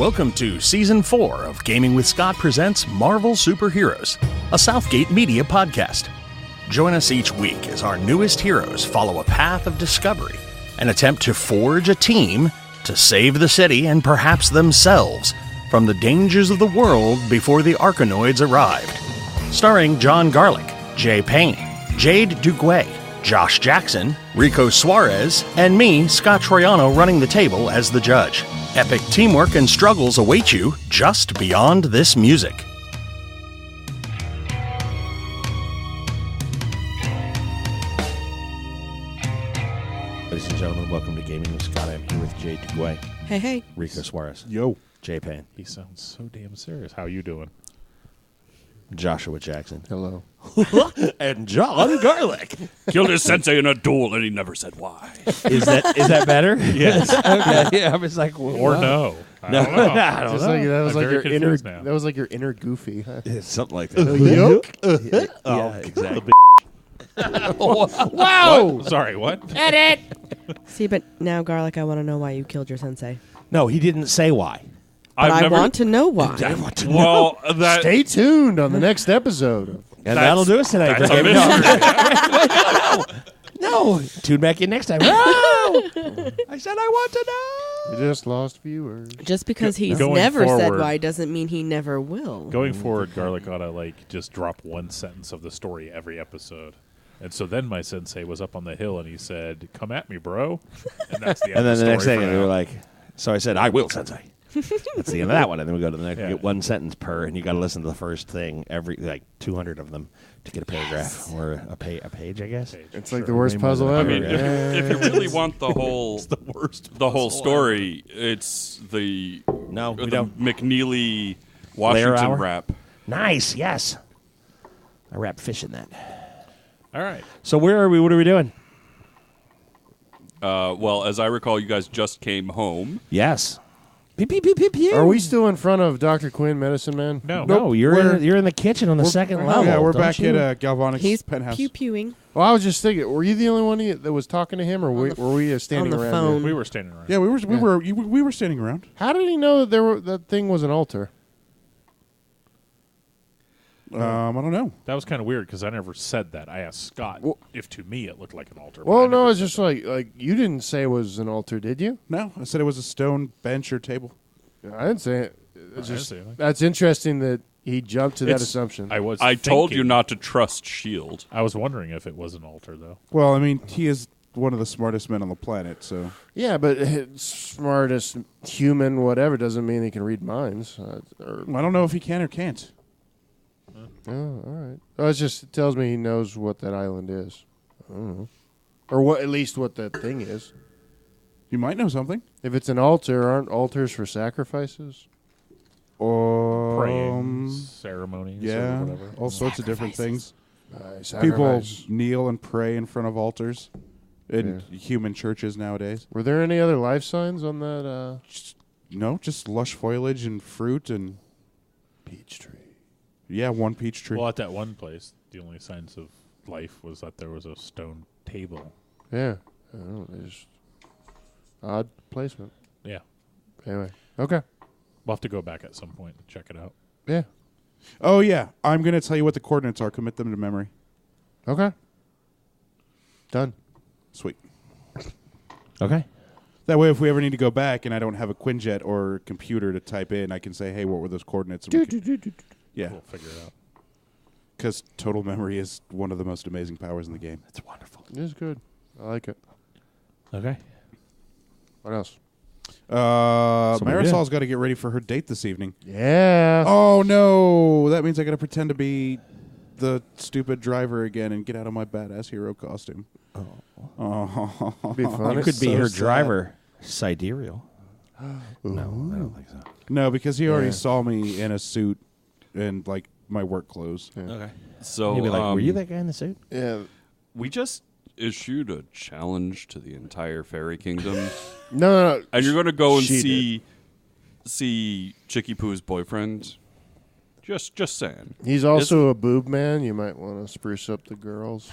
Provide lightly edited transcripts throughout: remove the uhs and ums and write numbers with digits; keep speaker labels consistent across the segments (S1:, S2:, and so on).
S1: Welcome to Season 4 of Gaming with Scott presents Marvel Superheroes, a Southgate Media podcast. Join us each week as our newest heroes follow a path of discovery and attempt to forge a team to save the city and perhaps themselves from the dangers of the world before the Arkanoids arrived. Starring John Garlick, Jay Payne, Jade Duguay, Josh Jackson, Rico Suarez, and me, Scott Troiano, running the table as the judge. Epic teamwork and struggles await you just beyond this music.
S2: Ladies and gentlemen, welcome to Gaming with Scott. I'm here with Jay Duguay.
S3: Hey.
S2: Rico Suarez.
S4: Yo.
S2: Jay Payne.
S4: He sounds so damn serious. How you doing?
S2: Joshua Jackson.
S5: Hello.
S2: And John Garlic.
S6: Killed his sensei in a duel, and he never said why.
S2: Is that better? Yes. Okay. Yeah, I was like, well,
S4: Or no? I don't know.
S2: I don't
S5: Just
S2: know.
S5: like that was
S4: I'm
S5: like
S4: very
S5: your inner.
S4: confused now.
S5: That was like your inner Goofy. Huh?
S2: It's something like that.
S5: Yuck.
S2: Yeah, exactly.
S4: What? Sorry, what?
S3: See, but now, Garlic, I want to know why you killed your sensei.
S2: No, he didn't say why.
S3: But I want to know why.
S2: I want to know.
S6: Well, that
S5: Stay tuned on the next episode.
S2: And that'll do us tonight.
S6: that's a mystery.
S2: No. Tune back in next time. No. I said I want to know.
S5: You just lost viewers.
S3: Just because he's
S4: Going
S3: never said
S4: forward-
S3: why doesn't mean he never will.
S4: Going forward, Garlic ought to just drop one sentence of the story every episode. And so then my sensei was up on the hill and he said, "Come at me, bro." And that's the end
S2: And then
S4: of
S2: the
S4: the
S2: next
S4: story
S2: thing,
S4: for
S2: we
S4: now.
S2: were like, so I said, I will, Sensei. That's the end of that one. And then we go to the next,
S4: Yeah.
S2: we get one sentence per, and you got to listen to the first thing, every 200 of them to get a paragraph or a page, I guess.
S5: It's like the worst puzzle
S2: I
S5: ever.
S6: I mean, if you really want the whole
S4: worst.
S6: the whole story, it's the
S2: No, we
S6: the
S2: don't.
S6: McNeely
S2: Layer
S6: Washington
S2: hour?
S6: rap.
S2: Nice, yes. I wrap fish in that.
S4: All right.
S2: So where are we? What are we doing?
S6: Well, as I recall, you guys just came home.
S2: Yes. Pew, pew, pew, pew, pew.
S5: Are we still in front of Dr. Quinn, Medicine Man?
S4: No.
S2: No, you're in the kitchen on the second level.
S4: Yeah, we're
S2: don't
S4: back
S2: you?
S4: at Galvanic's
S3: He's
S4: penthouse.
S3: pew-pewing
S5: Well, I was just thinking, were you the only one that was talking to him, or were we standing
S3: on the
S5: around?
S3: phone.
S4: We were standing around.
S7: Yeah, we were standing around.
S5: How did he know that that thing was an altar?
S7: I don't know.
S4: That was kind of weird because I never said that. I asked Scott
S5: Well-
S4: if to me it looked like an altar. but
S5: Well,
S4: I
S5: no,
S4: never
S5: it's just like you didn't say it was an altar, did you?
S7: No, I said it was a stone bench or table.
S5: I didn't say it. It's
S4: didn't
S5: just
S4: say anything.
S5: that's interesting that he jumped to that
S4: It's-
S5: assumption.
S6: I told you not to trust S.H.I.E.L.D.
S4: I was wondering if it was an altar, though.
S7: Well, I mean, he is one of the smartest men on the planet, so
S5: Yeah, but smartest human, whatever, doesn't mean he can read minds.
S7: I don't know if he can or can't.
S5: Oh, all right. Oh, it tells me he knows what that island is. I don't know. Or what, at least what that thing is.
S7: You might know something.
S5: If it's an altar, aren't altars for sacrifices?
S4: Praying ceremonies
S7: Yeah,
S4: or whatever.
S7: all sorts of different things.
S5: People.
S7: People kneel and pray in front of altars in human churches nowadays.
S5: Were there any other life signs on that
S7: No, just lush foliage and fruit and
S5: peach tree?
S7: yeah, one peach tree.
S4: Well, at that one place, the only signs of life was that there was a stone table.
S5: Yeah. I don't know. Just odd placement.
S4: Yeah.
S5: Anyway. Okay.
S4: We'll have to go back at some point and check it out.
S5: Yeah.
S7: Oh yeah, I'm gonna tell you what the coordinates are. Commit them to memory.
S5: Okay. Done.
S7: Sweet.
S2: Okay.
S7: That way, if we ever need to go back and I don't have a Quinjet or computer to type in, I can say, "Hey, what were those coordinates?" And we can- yeah,
S4: We'll figure it out.
S7: because total memory is one of the most amazing powers in the game.
S2: It's wonderful.
S5: It is good. I like it.
S2: Okay.
S5: What else?
S2: So what are we
S7: Marisol's got to get ready for her date this evening.
S5: Yeah.
S7: Oh no, that means I got to pretend to be the stupid driver again and get out of my badass hero costume. Oh,
S5: Be fun.
S2: You could be
S7: so
S2: her
S7: sad.
S2: driver, sidereal. No, I don't think so.
S7: No, because he already
S5: Yeah.
S7: saw me in a suit and like my work clothes.
S2: Okay.
S6: So
S2: He'd be like, were you that guy in the suit?
S5: Yeah.
S6: we just issued a challenge to the entire fairy kingdom,
S5: No.
S6: and you're going to go and
S5: She
S6: see Chicky Poo's boyfriend. Just saying.
S5: He's also a boob man. You might want to spruce up the girls.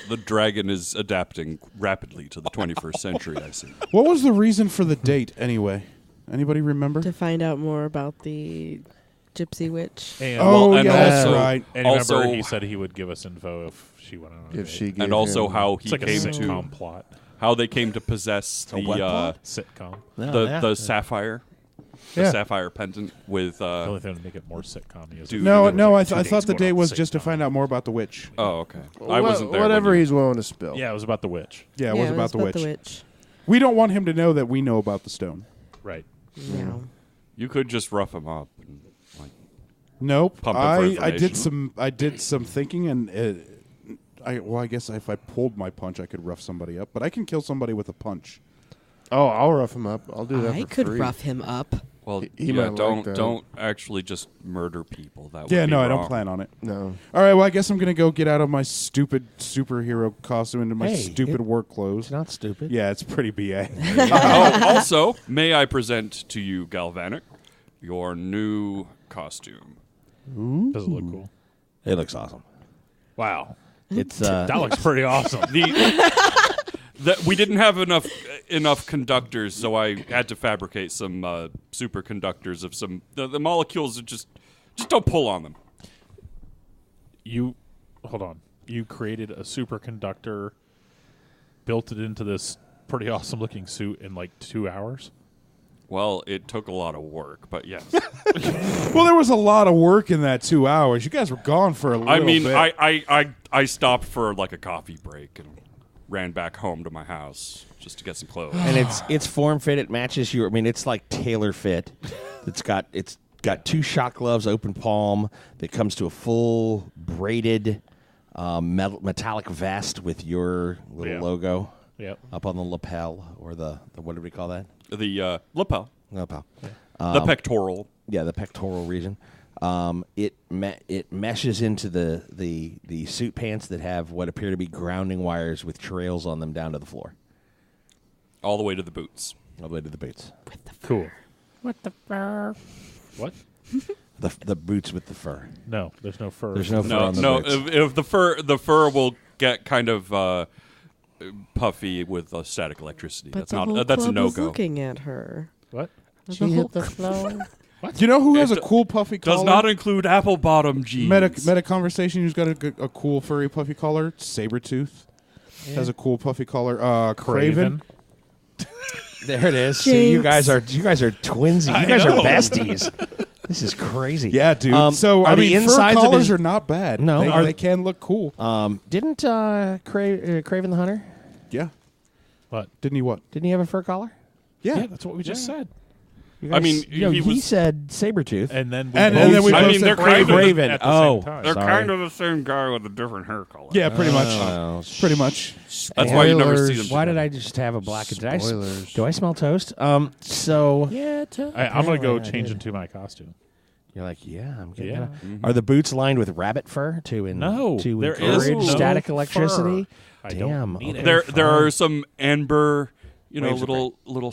S6: The dragon is adapting rapidly to the 21st century, I see.
S7: What was the reason for the date anyway? Anybody remember?
S3: To find out more about the gypsy witch.
S4: And,
S7: Oh,
S6: and
S7: yeah, that's
S6: also-
S7: right.
S4: and
S6: Also-
S4: remember, he said he would give us info if she went on a
S5: If
S4: date.
S5: she gave
S6: And also
S5: him-
S6: how
S4: It's
S6: he
S4: like a
S6: came
S4: sitcom
S6: to
S4: plot.
S6: how they came to possess
S2: A what plot?
S4: Sitcom.
S6: the sapphire, the
S5: Yeah.
S6: sapphire pendant with.
S4: The only thing to make it more sitcom-y is
S6: Dude.
S7: No,
S6: There
S7: no.
S4: was,
S7: I
S4: like, 2
S7: thought
S4: dates
S7: the
S4: going
S7: date
S4: on
S7: was
S4: the
S7: just to
S4: sitcom.
S7: find out more about the witch.
S6: Oh, okay. I wasn't there.
S5: Whatever
S6: when you-
S5: he's willing to spill.
S4: Yeah, it was about the witch.
S7: Yeah, it was about the witch.
S3: witch.
S7: We don't want him to know that we know about the stone.
S4: Right.
S3: No.
S6: You could just rough him up. And, like,
S7: Nope.
S6: Pump him for
S7: I did some thinking, and I guess if I pulled my punch, I could rough somebody up. But I can kill somebody with a punch.
S5: Oh, I'll rough him up. I'll do that
S3: I
S5: for
S3: could
S5: free.
S3: rough him up.
S6: well,
S5: He
S6: yeah,
S5: might like
S6: don't
S5: that.
S6: don't actually just murder people. That would
S7: Yeah,
S6: be
S7: no, I
S6: wrong.
S7: don't plan on it.
S5: No.
S7: All right, well, I guess I'm gonna go get out of my stupid superhero costume into my
S2: Hey,
S7: stupid work clothes.
S2: It's not stupid.
S7: Yeah, it's pretty BA.
S6: Also, may I present to you, Galvanic, your new costume?
S4: Does it look cool?
S2: It looks awesome.
S4: Wow.
S2: It's
S4: That looks pretty awesome.
S6: We didn't have enough conductors, so I had to fabricate some superconductors of some. The molecules are just don't pull on them.
S4: Hold on. You created a superconductor, built it into this pretty awesome looking suit in like 2 hours.
S6: Well, it took a lot of work, but yes.
S7: Well, there was a lot of work in that 2 hours. You guys were gone for a little
S6: I mean,
S7: bit.
S6: I stopped for like a coffee break and ran back home to my house just to get some clothes.
S2: and it's form fit. It matches your. I mean, it's like tailor fit. It's got 2 shot gloves, open palm. That comes to a full braided metallic vest with your little logo
S4: Yep.
S2: up on the lapel or the what do we call that?
S6: The lapel,
S2: Lapel.
S6: the pectoral.
S2: Yeah, the pectoral region. It meshes into the suit pants that have what appear to be grounding wires with trails on them down to the floor,
S6: All the way to the boots.
S2: all the way to the boots.
S4: Cool. What the fur? What?
S2: The boots with the fur.
S4: No, there's no fur.
S2: There's no fur
S6: No,
S2: on the
S6: no.
S2: boots.
S6: If the fur will get kind of puffy with static electricity.
S3: But
S6: That's
S3: the
S6: not.
S3: whole
S6: That's a
S3: club
S6: no
S3: was
S6: go.
S3: looking at her.
S4: What?
S3: The whole-
S2: floor.
S7: you know who has a
S6: It
S7: cool puffy collar?
S6: Does not include apple bottom jeans.
S7: Meta conversation. Who's got a cool furry puffy collar? Sabretooth has a cool puffy collar. Craven.
S2: There it is. See, you guys are twinsy. You guys are
S4: know.
S2: besties. This is crazy.
S7: Yeah, dude. So
S2: are
S7: I
S2: the
S7: mean, fur
S2: insides of
S7: collars
S2: his-
S7: are not bad.
S2: No,
S7: they,
S2: are-
S7: they can look cool.
S2: Didn't Craven the Hunter?
S7: Yeah.
S4: What?
S7: Didn't he what?
S2: Didn't he have a fur collar?
S7: Yeah.
S4: Yeah, that's what we just said.
S2: You
S6: I mean,
S2: no,
S6: he
S2: he
S6: was-
S2: said Sabretooth.
S4: And then we
S7: And
S4: both
S7: then we
S4: said
S7: both said
S6: they're
S4: Craven
S2: Craven.
S4: at the
S2: Oh.
S4: same time.
S6: They're
S2: Sorry.
S6: kind of the same guy with a different hair color.
S7: Yeah, pretty much.
S2: Oh,
S7: Pretty much.
S6: That's why you never see
S5: Spoilers.
S6: them.
S2: Why did
S6: together.
S2: I just have a black?
S5: Spoilers.
S2: Do I smell toast? So
S3: Yeah,
S4: I'm going to go
S2: Apparently I
S4: change
S2: did.
S4: into my costume.
S2: you're like, yeah, I'm getting.
S4: Yeah.
S2: Are the boots lined with rabbit fur to
S4: No,
S2: to
S4: there is
S2: encourage
S4: no
S2: static
S4: fur.
S2: electricity?
S4: I
S2: Damn.
S4: don't need
S2: okay,
S4: it.
S6: There
S2: fine.
S6: are some amber,
S2: Waves are
S6: little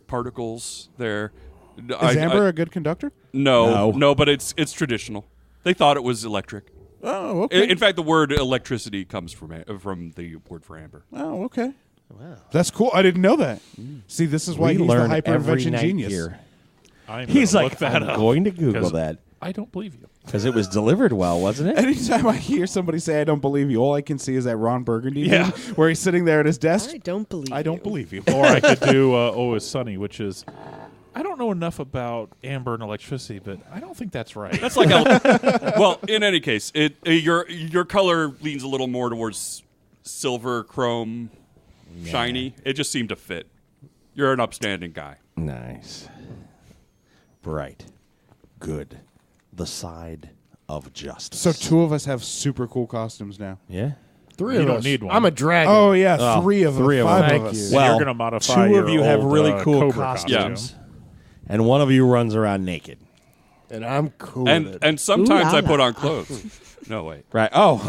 S6: particles there.
S7: Is Amber a good conductor?
S6: No, but it's traditional. They thought it was electric.
S7: Oh, okay.
S6: In fact, the word electricity comes from the word for amber.
S7: Oh, okay.
S2: Wow.
S7: That's cool. I didn't know that. See, this is why
S2: We
S7: he's the
S2: learn every
S7: hyper-invention
S2: night
S7: genius.
S2: here.
S4: I'm
S2: He's
S4: gonna
S2: like,
S4: look that
S2: I'm
S4: up
S2: going to Google
S4: 'cause
S2: that
S4: I don't believe you.
S2: because it was delivered well, wasn't it?
S7: Anytime I hear somebody say, I don't believe you, all I can see is that Ron Burgundy
S4: Yeah.
S7: meme where he's sitting there at his desk.
S3: I don't believe
S7: I don't
S3: you.
S7: believe you.
S4: Or I could do Oh, It's Sunny, which is, I don't know enough about amber and electricity, but I don't think that's right.
S6: That's like well, in any case, your color leans a little more towards silver, chrome, shiny. It just seemed to fit. You're an upstanding guy.
S2: Nice. Bright. Good. The side of justice.
S7: So 2 of us have super cool costumes now.
S2: yeah.
S5: 3
S4: You
S5: of
S4: don't
S5: us.
S4: need one.
S5: I'm a dragon.
S7: Oh, yeah.
S2: Oh,
S7: 3 of them.
S2: three of
S7: 5
S2: them.
S7: of
S5: Thank
S7: us.
S5: you.
S2: Well,
S4: you're going to modify
S2: 2
S4: your
S2: of you have
S4: old,
S2: really cool
S4: Cobra
S2: costumes, and one of you runs around naked.
S5: And I'm cool.
S6: And sometimes
S3: Ooh,
S6: I put
S3: la,
S6: on clothes. No, wait.
S2: Right. Oh.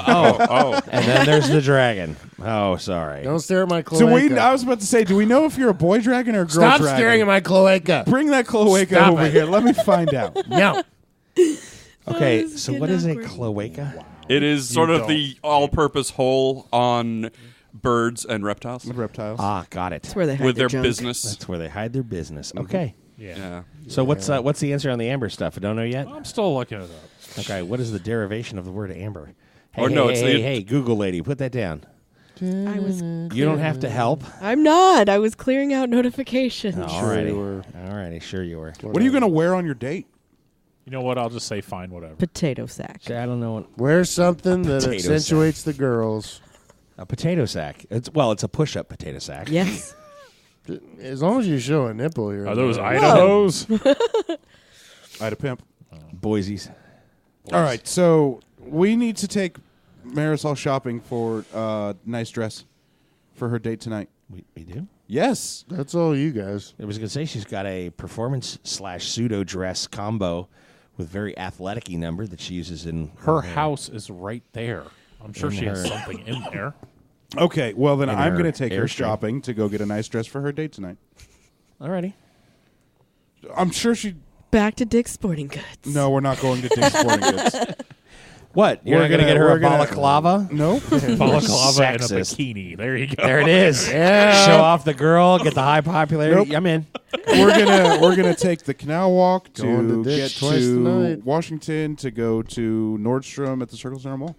S2: And then there's the dragon. Oh, sorry.
S5: Don't stare at my cloaca.
S7: I was about to say, do we know if you're a boy dragon or a girl
S5: Stop
S7: dragon?
S5: staring at my cloaca.
S7: Bring that cloaca
S5: Stop
S7: over
S5: it.
S7: here. Let me find out.
S5: No.
S2: Okay,
S3: this is
S2: so
S3: getting
S2: what is a
S3: awkward.
S2: cloaca?
S6: It is sort of
S4: don't.
S6: the all-purpose hole on birds and reptiles
S7: Reptiles.
S2: Ah, got it.
S3: That's where they hide
S6: with their
S3: junk.
S6: business.
S2: That's where they hide their business. Okay.
S6: Yeah.
S2: So what's the answer on the amber stuff? I don't know yet.
S4: I'm still looking it up.
S2: Okay. What is the derivation of the word amber? Hey,
S6: Or no,
S2: hey,
S6: it's
S2: hey,
S6: the-
S2: hey, Google lady, put that down.
S3: I was.
S2: You don't have to help.
S3: I'm not. I was clearing out notifications.
S2: Alrighty.
S5: you were.
S2: Alrighty. Sure you were.
S7: What are you going to wear on your date?
S4: You know what? I'll just say fine, whatever.
S3: Potato sack.
S2: I don't know what
S5: Wear something that
S2: potato
S5: accentuates the girls.
S2: a potato sack. It's a push-up potato sack.
S3: Yes.
S5: As long as you show a nipple here.
S4: Are those Idahos?
S7: I had a pimp.
S2: Boise's.
S7: All right, so we need to take Marisol shopping for a nice dress for her date tonight.
S2: We do.
S7: Yes.
S5: That's all you guys.
S2: I was gonna say she's got a performance/pseudo dress combo with very athletic-y number that she uses in
S4: Her house is right there. I'm sure
S2: In
S4: she has
S2: her-
S4: something in there.
S7: Okay, well, then
S2: In
S7: I'm
S2: her
S7: going to take her
S2: Airstream.
S7: shopping to go get a nice dress for her date tonight.
S2: Alrighty.
S7: I'm sure she...
S3: Back to Dick's Sporting Goods.
S7: No, we're not going to Dick's Sporting Goods.
S2: What? You're
S7: We're
S2: not gonna
S7: gonna-
S2: get her
S7: we're
S2: a
S7: gonna-
S2: balaclava?
S7: No.
S4: Balaclava and a
S2: Sexist.
S4: bikini. There you go.
S2: There it is.
S5: Yeah.
S2: Show off the girl, get the high popularity.
S7: Nope.
S2: I'm in.
S7: we're gonna take the canal walk
S5: Going
S7: to
S5: to
S7: get
S5: Dick's twice
S7: to
S5: tonight.
S7: Washington to go to Nordstrom at the Circle Center Mall.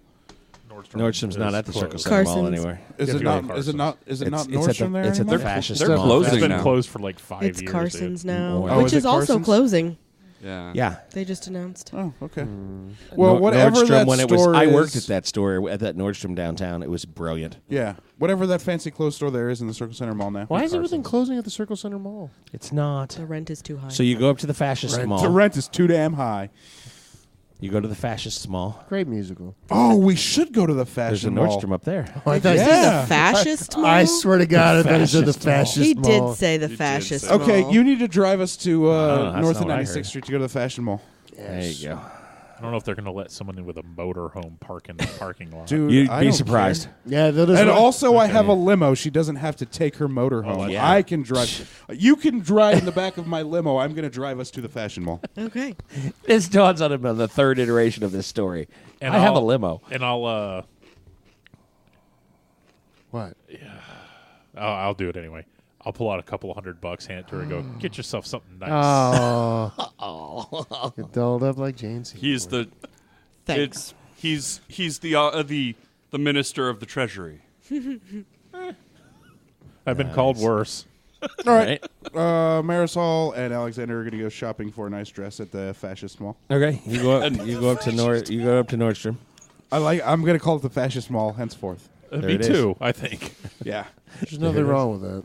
S2: Nordstrom's not at the Circle
S4: closed.
S2: Center Mall
S3: Carson's.
S2: anywhere.
S7: Is
S4: Yeah,
S7: it
S4: go to
S7: not? Is it
S4: Carson's.
S7: not? Is it not
S2: It's at
S7: Nordstrom
S2: the,
S7: there
S2: it's at the
S7: anymore?
S2: fascist
S6: They're
S2: mall.
S6: closing
S4: It's been
S6: now.
S4: closed for like 5
S3: It's
S4: years.
S3: Carson's
S4: dude.
S3: now,
S2: Oh,
S3: which
S7: is
S3: is
S7: it
S3: also
S7: Carson's?
S3: closing.
S6: Yeah.
S2: Yeah.
S3: They just announced.
S7: Oh, okay. Well, whatever
S2: Nordstrom,
S7: that
S2: when
S7: store
S2: I
S7: is,
S2: worked at that store at that Nordstrom downtown. It was brilliant.
S7: Yeah, whatever that fancy clothes store there is in the Circle Center Mall now.
S5: Why is everything closing at the Circle Center Mall?
S2: It's not.
S3: The rent is too high.
S2: So you go up to the fascist mall.
S7: The rent is too damn high.
S2: You go to the fascist mall.
S5: Great musical.
S7: Oh, we should go to the
S2: There's a
S7: fashion mall.
S2: Nordstrom up there.
S5: I thought
S7: Yeah.
S3: the fascist mall?
S5: I swear to God, I thought he said the
S2: Fascist mall.
S5: fascist
S3: He
S5: mall.
S3: did say the
S6: He did
S3: fascist
S6: say-
S7: Okay,
S3: mall.
S7: you need to drive us to
S2: that's
S7: North
S2: not
S7: and
S2: what I
S7: 96th
S2: heard.
S7: Street to go to the fashion mall.
S2: There you go.
S4: I don't know if they're going to let someone in with a motorhome park in the parking lot.
S7: Dude,
S2: You'd
S7: I
S2: be
S7: don't
S2: surprised.
S7: care.
S5: Yeah, that is
S7: And
S5: what-
S7: also, I have a limo. She doesn't have to take her motor home.
S2: yeah.
S7: I can drive. You can drive in the back of my limo. I'm going to drive us to the fashion mall.
S3: Okay.
S2: This dawns on him on the third iteration of this story.
S4: And
S2: I have a
S4: I'll-
S2: limo.
S4: And
S5: what?
S4: I'll do it anyway. I'll pull out a couple $100, hand it to her, and go, get yourself something nice.
S5: Oh, get dolled up like Jane Seymour.
S6: He's the
S3: Thanks.
S6: he's the minister of the treasury.
S4: I've been called worse.
S7: All right. Marisol and Alexander are going to go shopping for a nice dress at the fascist mall.
S2: Okay, you go up. You go up to Nordstrom.
S7: I'm going to call it the fascist mall henceforth.
S2: There
S4: Me
S2: it is.
S4: too, I think.
S7: Yeah.
S5: There's nothing wrong with that.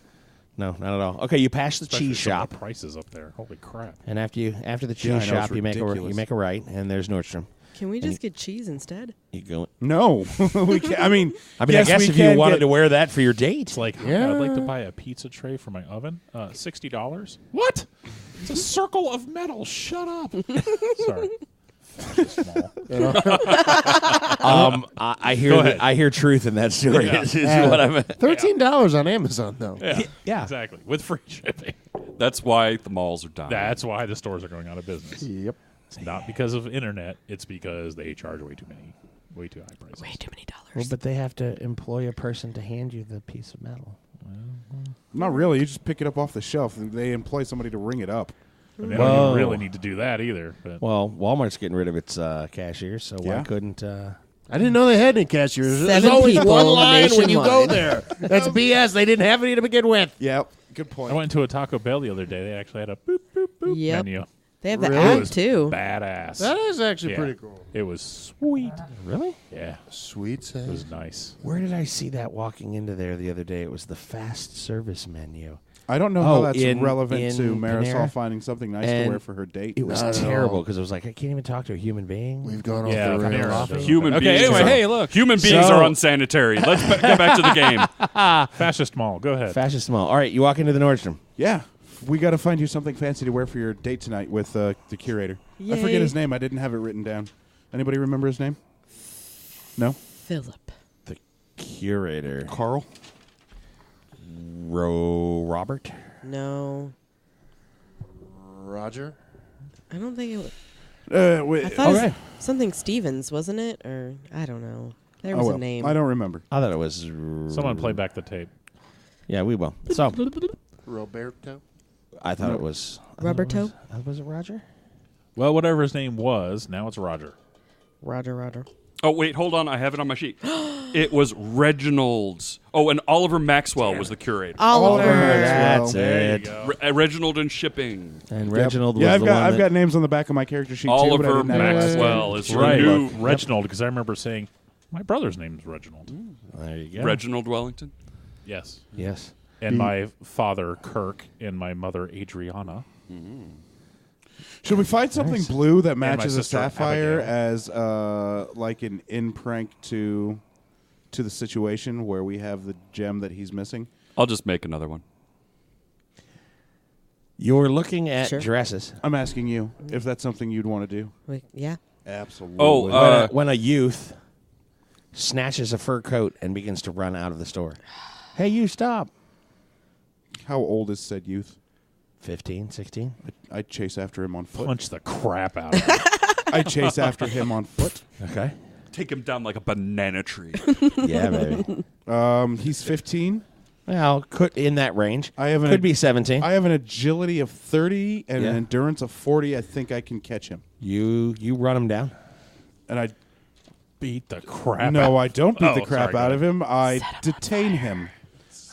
S2: No, not at all. Okay, you pass the
S4: Especially
S2: cheese
S4: some of
S2: shop,
S4: the prices up there. Holy crap.
S2: and after the
S7: Yeah, I
S2: cheese
S7: know, it's
S2: shop, you make
S7: ridiculous.
S2: a right, and there's Nordstrom.
S3: Can we just get cheese instead?
S2: You go.
S7: No. We can't. I mean,
S2: I
S7: yes,
S2: guess
S7: we
S2: if you
S7: can
S2: wanted
S7: get-
S2: to wear that for your date,
S4: It's like,
S5: Yeah.
S4: I'd like to buy a pizza tray for my oven. $60. What? It's a circle of metal. Shut up. Sorry. Small.
S2: I hear
S4: Go ahead.
S2: I hear truth in that story.
S4: Yeah.
S2: Is what I'm.
S5: $13 on Amazon though.
S4: Yeah,
S2: Yeah.
S4: exactly. With free shipping.
S6: That's why the malls are dying.
S4: That's why the stores are going out of business.
S5: Yep.
S4: It's not because of internet. It's because they charge way too high prices.
S3: Way too many dollars.
S2: Well, but they have to employ a person to hand you the piece of metal.
S7: Not really. You just pick it up off the shelf. They employ somebody to ring it up.
S4: And they
S2: Whoa.
S4: don't even really need to do that either. But
S2: Well, Walmart's getting rid of its cashiers, so why
S7: Yeah.
S2: couldn't?
S5: I didn't know they had any cashiers. There's
S3: 7
S5: always
S3: people
S5: one line when you go
S3: nationwide.
S5: there. That's BS. They didn't have any to begin with.
S7: Yep. Good
S4: I
S7: point.
S4: went into a Taco Bell the other day. They actually had a boop, boop, boop
S3: Yep.
S4: menu.
S3: They have the
S5: Really?
S4: It
S3: app
S4: was
S3: too.
S4: badass.
S5: That is actually
S4: Yeah.
S5: pretty cool.
S4: It was sweet.
S2: Really?
S4: Yeah,
S5: Sweet
S4: it was
S5: say.
S4: nice.
S2: Where did I see that walking into there the other day? It was the fast service menu.
S7: I don't know how
S2: Oh,
S7: that's
S2: in
S7: relevant to Marisol
S2: Panera?
S7: finding something nice
S2: And
S7: to wear for her date.
S2: It was
S5: Not at
S2: terrible
S5: all.
S2: because it was like I can't even talk to a human being.
S5: We've gone
S4: Yeah,
S5: off the
S4: Panera
S5: rails.
S4: does.
S6: Human
S4: Okay,
S6: beings.
S4: anyway,
S6: are,
S4: hey, look.
S6: Human beings
S2: So-
S6: are unsanitary. Let's get back to the game.
S4: Fascist Mall. Go ahead.
S2: Fascist mall. All right, you walk into the Nordstrom.
S7: Yeah. We got to find you something fancy to wear for your date tonight with the curator. I
S3: Yay.
S7: forget his name. I didn't have it written down. Anybody remember his name? No?
S3: Philip.
S2: The curator,
S7: Carl?
S2: Robert.
S3: No.
S5: Roger.
S3: I don't think it was.
S7: Wait,
S3: I thought
S2: Okay.
S3: Something Stevens, wasn't it? Or I don't know. There was a name.
S7: I don't remember.
S2: I thought it was.
S4: Someone play back the tape.
S2: Yeah, we will. So
S5: Roberto.
S2: I thought it was
S3: Rubber toe?
S2: Was it Roger?
S4: Well, whatever his name was, now it's Roger.
S3: Roger.
S6: Oh, wait, hold on. I have it on my sheet. It was Reginald's. Oh, and Oliver Maxwell was the curator.
S3: Oliver.
S2: That's
S4: There
S2: it.
S4: you go.
S6: Reginald and shipping.
S2: And Reginald
S7: Yeah,
S2: was
S7: I've got names on the back of my character sheet too. But I
S6: Oliver
S7: didn't have it last
S6: Maxwell
S7: time.
S6: is your
S4: Right,
S6: new
S4: Reginald, because I remember saying, my brother's name's Reginald.
S2: There you go.
S6: Reginald Wellington.
S4: Yes.
S2: Yes.
S4: And my father, Kirk, and my mother, Adriana.
S7: Should we find something blue that
S4: my
S7: matches a
S4: sister,
S7: sapphire
S4: Abigail.
S7: as like an in prank to the situation where we have the gem that he's missing?
S6: I'll just make another one.
S2: You're looking at
S3: Sure.
S2: dresses.
S7: I'm asking you if that's something you'd want to do.
S3: Yeah.
S7: Absolutely.
S6: Oh,
S2: When a youth snatches a fur coat and begins to run out of the store. Hey, you stop.
S7: how old is said youth?
S2: 15, 16?
S7: I'd chase after him on foot.
S4: Punch the crap out of him.
S7: I'd chase after him on foot.
S2: Okay.
S6: Take him down like a banana tree.
S2: Yeah, baby.
S7: He's 15.
S2: Well, could in that range.
S7: I have
S2: could be 17.
S7: I have an agility of 30 and
S2: Yeah.
S7: an endurance of 40. I think I can catch him.
S2: You run him down.
S7: And I
S4: Beat the crap out.
S7: no, I don't beat the
S4: Oh,
S7: crap
S4: sorry,
S7: out
S4: go
S7: of him. I detain him.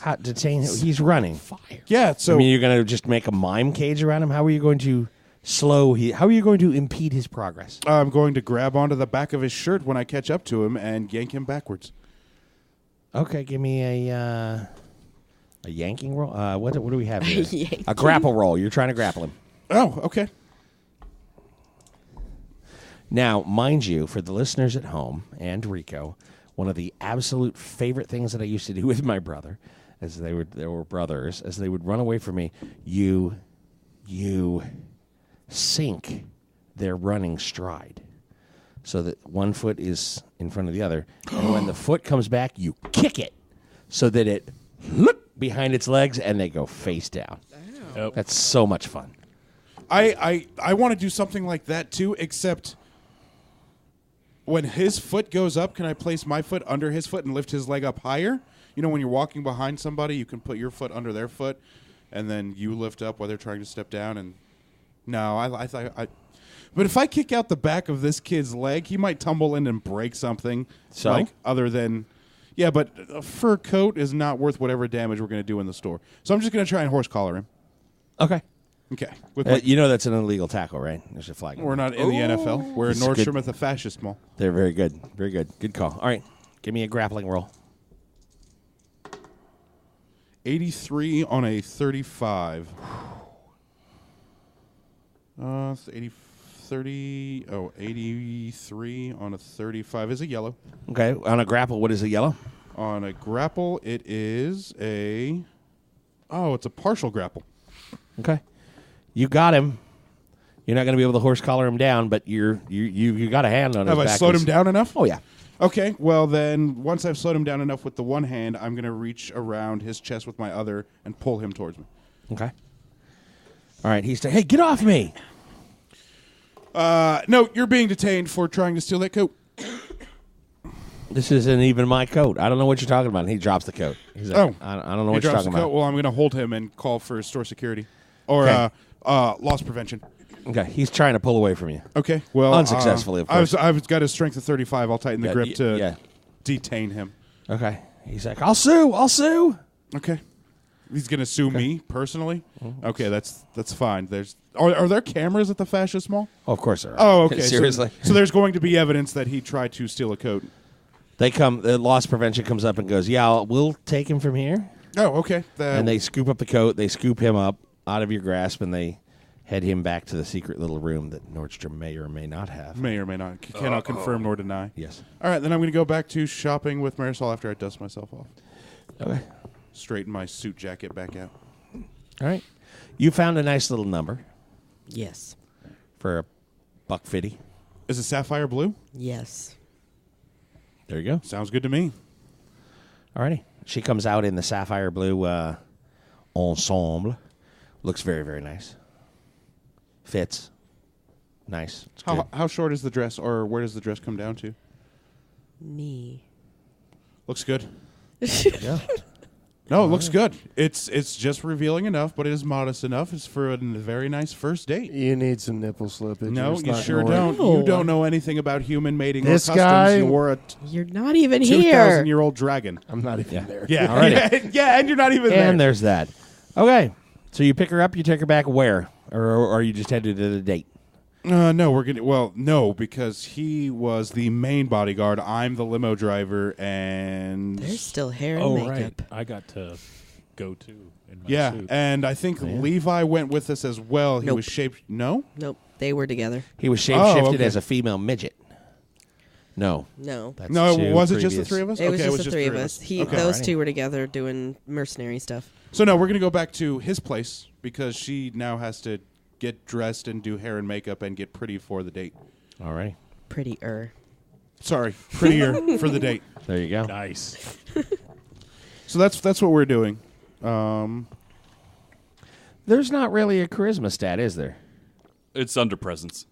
S2: How detain him? He's running.
S7: Yeah, so
S2: I mean, you're going to just make a mime cage around him? How are you going to how are you going to impede his progress?
S7: I'm going to grab onto the back of his shirt when I catch up to him and yank him backwards.
S2: Okay, give me a yanking roll. What do we have here?
S3: Yanking.
S2: A grapple roll. You're trying to grapple him.
S7: Oh, okay.
S2: Now, mind you, for the listeners at home and Rico, one of the absolute favorite things that I used to do with my brother, as they were brothers, as they would run away from me, you sink their running stride so that one foot is in front of the other. And when the foot comes back, you kick it so that it behind its legs and they go face down.
S4: Yep.
S2: That's so much fun.
S7: I want to do something like that too, except when his foot goes up, can I place my foot under his foot and lift his leg up higher? You know, when you're walking behind somebody, you can put your foot under their foot, and then you lift up while they're trying to step down. And no, I thought but if I kick out the back of this kid's leg, he might tumble in and break something.
S2: So?
S7: Like other than, yeah, but a fur coat is not worth whatever damage we're going to do in the store. So I'm just going to try and horse collar him.
S2: Okay.
S7: Okay. With my,
S2: You know that's an illegal tackle, right? There's a flag.
S7: we're not in the NFL. We're in
S2: This is good.
S7: Nordstrom at the fascist mall.
S2: They're very good. Very good. Good call. All right. Give me a grappling roll.
S7: 83 on a 35. 83 on a 35 is a yellow.
S2: Okay. On a grapple, what is a yellow?
S7: On a grapple, it is it's a partial grapple.
S2: Okay. You got him. You're not going to be able to horse collar him down, but you got a hand on his
S7: Have
S2: back.
S7: I slowed him down enough?
S2: Oh, yeah.
S7: Okay, well then, once I've slowed him down enough with the one hand, I'm going to reach around his chest with my other and pull him towards me.
S2: Okay. All right. Hey, get off me.
S7: No, you're being detained for trying to steal that coat.
S2: This isn't even my coat. I don't know what you're talking about. And he drops the coat. He's like,
S7: Oh.
S2: I don't know
S7: He
S2: what you're
S7: drops
S2: talking
S7: the coat.
S2: about.
S7: Well, I'm going to hold him and call for store security. Or
S2: Okay.
S7: loss prevention.
S2: Okay. He's trying to pull away from you.
S7: Okay, well,
S2: Unsuccessfully, of course.
S7: I've got a strength of 35. I'll tighten the
S2: Yeah,
S7: grip to
S2: yeah.
S7: detain him.
S2: Okay. He's like, I'll sue.
S7: Okay, he's gonna sue me personally. Okay, that's fine. Are there cameras at the fascist mall?
S2: Oh, of course there are.
S7: Oh, okay.
S2: Seriously.
S7: So there's going to be evidence that he tried to steal a coat.
S2: The loss prevention comes up and goes, yeah, we'll take him from here.
S7: Oh, okay.
S2: And they scoop up the coat. They scoop him up out of your grasp, and they head him back to the secret little room that Nordstrom may or may not have.
S7: may or may not cannot confirm nor deny.
S2: Yes.
S7: All right, then I'm going to go back to shopping with Merisol after I dust myself off.
S2: Okay.
S7: Straighten my suit jacket back out.
S2: All right. You found a nice little number
S3: Yes.
S2: for $150.
S7: Is it sapphire blue?
S3: Yes.
S2: There you go.
S7: Sounds good to me.
S2: All righty. She comes out in the sapphire blue ensemble. Looks very, very nice. Fits. Nice. It's good.
S7: How short is the dress, or where does the dress come down to?
S3: Knee.
S7: Looks good.
S2: Yeah.
S7: No, it looks good. It's just revealing enough, but it is modest enough. It's for a very nice first date.
S5: You need some nipple slippage.
S7: No,
S5: It's
S7: you
S5: not
S7: sure
S5: gonna
S7: don't.
S5: work.
S7: You don't know anything about human mating
S5: This
S7: or customs.
S5: guy-
S7: You wore a
S3: You're not even
S7: 2,000
S3: here.
S7: year old dragon.
S5: I'm not even
S2: Yeah.
S5: there.
S7: Yeah,
S2: Alrighty.
S7: yeah, and you're not even
S2: And
S7: there.
S2: there's that. Okay. So you pick her up, you take her back where? Or are you just headed to the date?
S7: No, we're gonna. Well, no, because he was the main bodyguard. I'm the limo driver, and
S3: There's still hair and
S4: Oh,
S3: makeup.
S4: right. I got to go too in my
S7: yeah,
S4: suit.
S7: and I think Levi went with us as well. He
S3: Nope.
S7: was shaped. No,
S3: Nope, they were together.
S2: He was shapeshifted
S7: okay.
S2: as a female midget. No.
S3: No,
S2: That's
S7: no.
S2: two
S7: Was it just the
S2: previous.
S7: three of us?
S3: it was
S7: Okay,
S3: just the three of us.
S7: Okay.
S3: Those
S2: Alrighty.
S3: two were together doing mercenary stuff.
S7: So no, we're gonna go back to his place because she now has to get dressed and do hair and makeup and get pretty for the date.
S2: All right.
S3: Prettier.
S7: Sorry, prettier for the date.
S2: There you go.
S4: Nice.
S7: So that's what we're doing.
S2: There's not really a charisma stat, is there?
S6: It's under presence.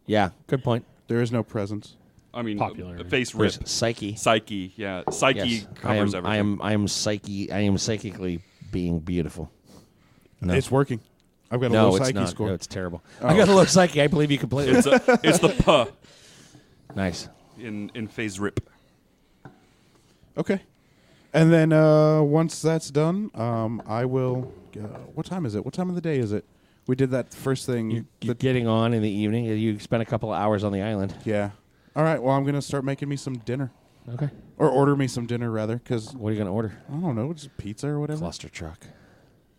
S2: Yeah. Good point.
S7: There is no presence.
S6: I mean,
S4: Popularity.
S6: face rip.
S2: There's psyche.
S6: Psyche, yeah. Psyche
S2: Yes.
S6: covers everything.
S2: I am psychically being beautiful. No.
S7: It's working. I've got a
S2: No,
S7: low
S2: it's
S7: psyche
S2: not.
S7: score.
S2: No, it's terrible. I got a low psyche. I believe you completely.
S6: It's the puh
S2: Nice.
S6: in phase rip.
S7: Okay. And then once that's done, I will. What time is it? What time of the day is it? We did that first thing.
S2: You're getting on in the evening. You spent a couple of hours on the island.
S7: Yeah. All right. Well, I'm gonna start making me some dinner,
S2: Okay.
S7: or order me some dinner rather, because
S2: What are you going to order?
S7: I don't know, just pizza or whatever.
S2: Cluster truck.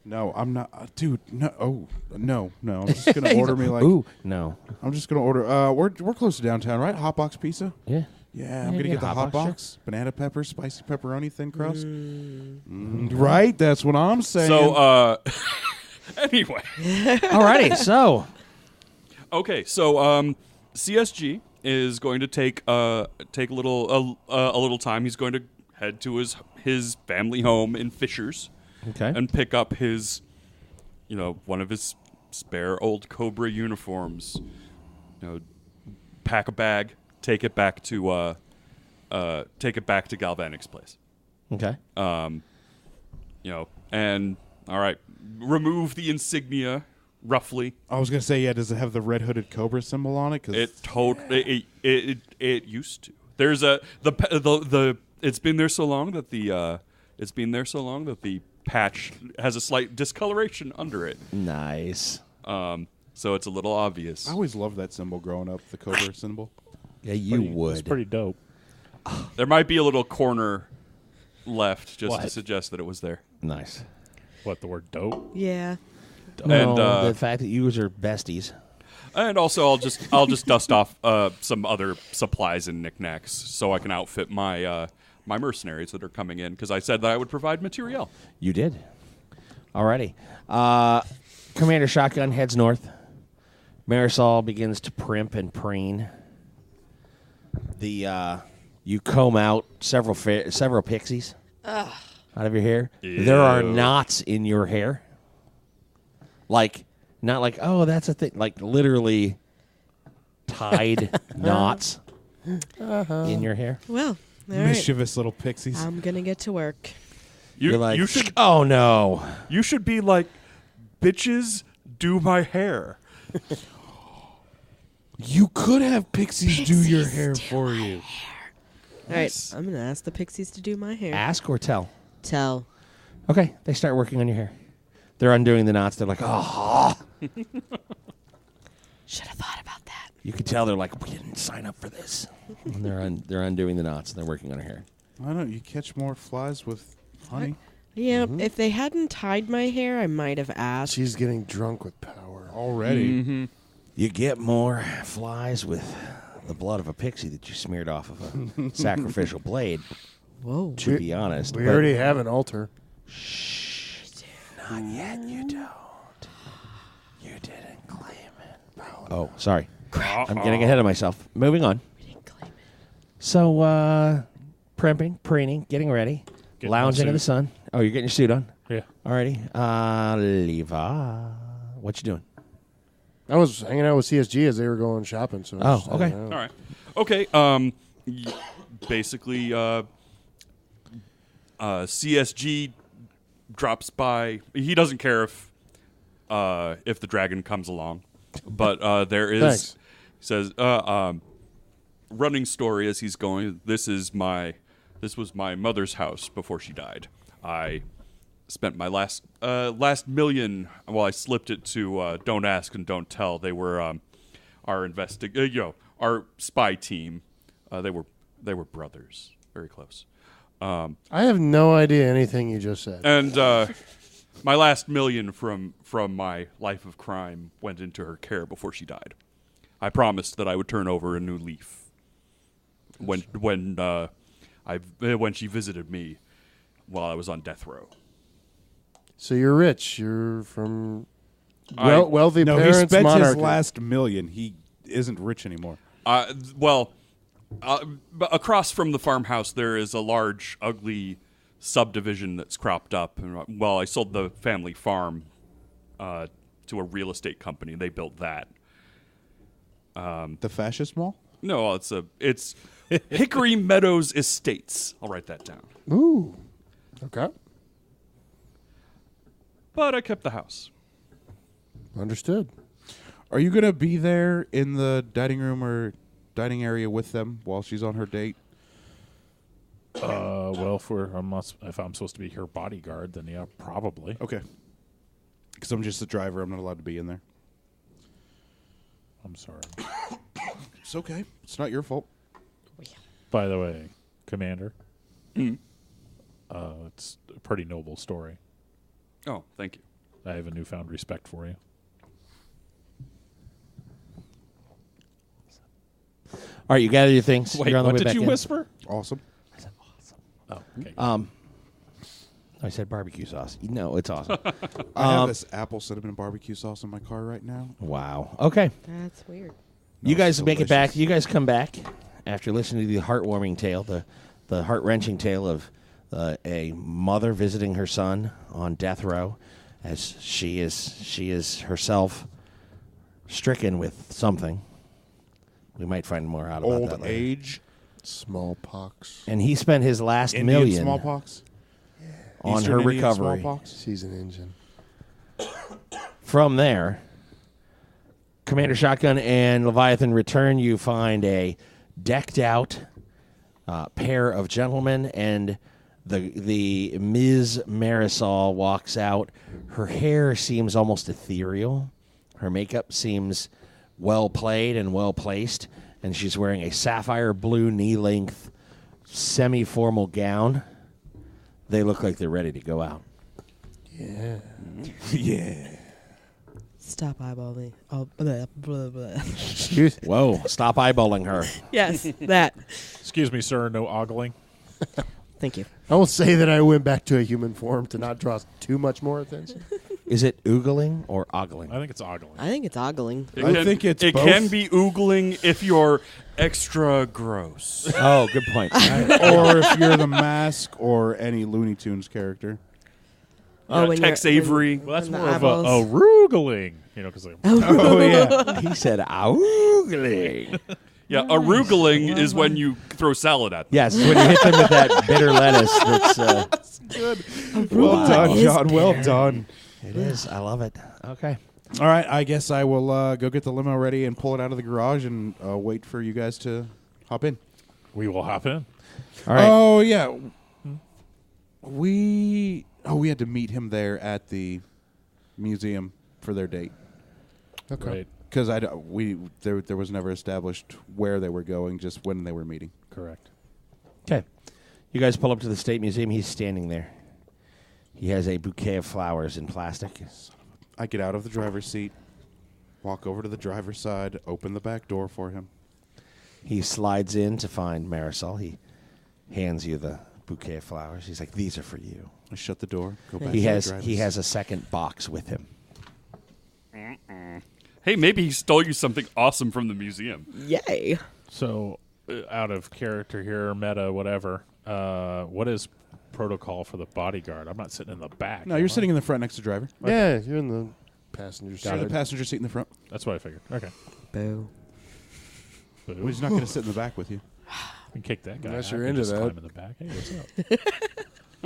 S7: No, I'm not, dude. No. Oh, no. I'm just gonna order me like.
S2: Ooh, no.
S7: I'm just gonna order. We're close to downtown, right? Hot box pizza.
S2: Yeah.
S7: Yeah, I'm
S2: Yeah,
S7: gonna get the
S2: hot
S7: hot
S2: box,
S7: box, banana pepper, spicy pepperoni, thin crust. Right, that's what I'm saying.
S6: So, anyway.
S2: Alrighty. So,
S6: Okay, so CSG is going to take a little time. He's going to head to his family home in Fishers
S2: okay.
S6: and pick up his, one of his spare old Cobra uniforms. Pack a bag, take it back to Galvanic's place.
S2: Okay.
S6: And all right, remove the insignia roughly.
S7: I was gonna say, yeah. Does it have the red hooded cobra symbol on it? 'Cause
S6: It used to. There's the it's been there so long that the patch has a slight discoloration under it.
S2: Nice.
S6: So it's a little obvious.
S7: I always loved that symbol growing up, the cobra symbol.
S2: Yeah, you would.
S4: It's pretty dope.
S6: There might be a little corner left just to
S4: What?
S6: suggest that it was there.
S2: Nice.
S4: What, the word dope?
S3: Yeah.
S6: And
S2: the fact that you are besties.
S6: and also I'll just dust off some other supplies and knickknacks so I can outfit my my mercenaries that are coming in because I said that I would provide materiel.
S2: You did. Alrighty. Commander Shotgun heads north. Merisol begins to primp and preen. You comb out several pixies out of your hair. There are
S6: Ew.
S2: knots in your hair. Like, not like, oh, that's a thing. Like, literally tied knots in your hair.
S3: Well, all right.
S7: Mischievous little pixies.
S3: I'm gonna get to work.
S2: You're like,
S6: you should
S2: oh, no.
S6: you should be like, bitches, do my hair.
S7: You could have pixies do your hair for you.
S3: All right, I'm gonna ask the pixies to do my hair.
S2: Ask or tell?
S3: Tell.
S2: Okay, they start working on your hair. They're undoing the knots. They're like, oh.
S3: Should have thought about that.
S2: You can tell they're like, we didn't sign up for this. And they're undoing the knots. And they're working on her hair.
S7: I don't know. You catch more flies with honey.
S3: Yeah, if they hadn't tied my hair, I might have asked.
S5: She's getting drunk with power.
S7: Already.
S2: You get more flies with the blood of a pixie that you smeared off of a sacrificial blade,
S3: Whoa.
S2: to be honest.
S5: We
S2: But
S5: already have an altar.
S2: not yet, you don't. You didn't claim it. Oh, sorry. I'm getting ahead of myself. Moving on.
S3: We didn't claim it.
S2: So, primping, preening, getting ready,
S4: Getting my
S2: lounging in the
S4: suit.
S2: sun. Oh, you're getting your suit on?
S4: Yeah.
S2: Alrighty. Levi. What you doing?
S5: I was hanging out with CSG as they were going shopping. So I was
S2: Oh,
S5: just
S2: okay.
S5: hanging out.
S6: All right. Okay. Basically, CSG drops by. He doesn't care if the dragon comes along, but there is.
S5: Thanks.
S6: He says, running story as he's going. This was my mother's house before she died. I spent my last million. Well, I slipped it to Don't Ask and Don't Tell. They were our spy team. They were brothers, very close.
S5: I have no idea anything you just said.
S6: And my last million from my life of crime went into her care before she died. I promised that I would turn over a new leaf when she visited me while I was on death row.
S5: So you're rich. You're from wealthy
S7: No,
S5: parents.
S7: he spent
S5: monarchy.
S7: his last million. He isn't rich anymore.
S6: Across from the farmhouse, there is a large, ugly subdivision that's cropped up. And, well, I sold the family farm to a real estate company. They built that.
S7: The fascist mall?
S6: No, it's Hickory Meadows Estates. I'll write that down.
S5: Ooh. Okay.
S6: But I kept the house.
S5: Understood.
S7: Are you going to be there in the dining room or dining area with them while she's on her date?
S4: Well, if I'm supposed to be her bodyguard, then yeah, probably.
S7: Okay. Because I'm just the driver. I'm not allowed to be in there.
S4: I'm sorry.
S7: It's okay. It's not your fault.
S4: By the way, Commander, it's a pretty noble story.
S6: Oh, thank you.
S4: I have a newfound respect for you.
S2: All right, you gather your things.
S4: Wait,
S2: You're on the
S4: what
S2: way
S4: did
S2: back
S4: you
S2: in.
S4: whisper?
S7: Awesome.
S4: Oh, okay.
S2: I said barbecue sauce. No, it's awesome.
S7: I have this apple cinnamon barbecue sauce in my car right now.
S2: Wow. Okay.
S3: That's weird.
S2: You
S7: No,
S2: guys
S7: it's
S2: make it back.
S7: delicious.
S2: You guys come back after listening to the heartwarming tale, the heart-wrenching tale of a mother visiting her son on death row, as she is herself stricken with something. We might find more out about that
S7: Old
S2: later.
S7: age.
S5: Smallpox.
S2: And he spent his last
S7: Indian
S2: million
S7: smallpox.
S2: on
S7: Eastern
S2: her
S7: Indian
S2: recovery.
S7: smallpox.
S5: She's an engine.
S2: From there, Commander Shotgun and Leviathan return. You find a decked out pair of gentlemen, and the Ms. Merisol walks out. Her hair seems almost ethereal. Her makeup seems well played and well placed, and she's wearing a sapphire blue knee-length semi-formal gown. They look like they're ready to go out.
S5: Yeah.
S7: Yeah.
S3: Stop eyeballing. Oh, blah, blah, blah.
S5: Excuse.
S2: Whoa, stop eyeballing her.
S3: Yes, that.
S4: Excuse me, sir. No ogling.
S3: Thank you.
S5: I will say that I went back to a human form to not draw too much more attention.
S2: Is it oogling or ogling?
S4: I think it's ogling.
S3: I think it's ogling.
S7: I think it's
S6: it
S7: both.
S6: can be oogling if you're extra gross.
S2: Oh, good point.
S7: Or if you're the Mask or any Looney Tunes character.
S3: Oh, when
S6: Tex
S3: you're-
S6: Avery.
S4: Well, that's
S3: when the
S4: more of a
S3: eyeballs-
S4: arugling. Because
S7: Oh, yeah.
S2: He said oogling.
S6: Yeah, arugling is when you throw salad at them.
S2: Yes, when you hit them with that bitter lettuce. That's
S7: Well done,
S3: is
S7: John. Well
S3: bitter.
S7: done.
S2: it is. I love it. Okay.
S7: All right, I guess I will go get the limo ready and pull it out of the garage and wait for you guys to hop in.
S4: we will hop in.
S2: All right.
S7: Oh, yeah. We had to meet him there at the museum for their date.
S5: Okay.
S4: Right.
S7: Because there was never established where they were going, just when they were meeting.
S4: Correct.
S2: Okay. You guys pull up to the State Museum. He's standing there. He has a bouquet of flowers in plastic.
S7: I get out of the driver's seat, walk over to the driver's side, open the back door for him.
S2: He slides in to find Marisol. He hands you the bouquet of flowers. He's like, "These are for you."
S7: I shut the door, go back
S2: He
S7: to
S2: has
S7: the driver's
S2: he has a second box with him.
S6: Hey, maybe he stole you something awesome from the museum.
S3: Yay.
S4: So, out of character here, meta, whatever. What is protocol for the bodyguard? I'm not sitting in the back.
S7: No, you're sitting in the front next to the driver.
S5: Yeah, you're in the passenger
S7: Sit in the
S5: side.
S7: passenger seat in the front.
S4: That's what I figured. Okay.
S3: Boo.
S4: But
S7: Well, he's not going to sit in the back with you.
S4: we can kick that guy.
S5: Unless
S4: out
S5: you're
S4: and
S5: into
S4: just
S5: that.
S4: climb in the back. Hey, what's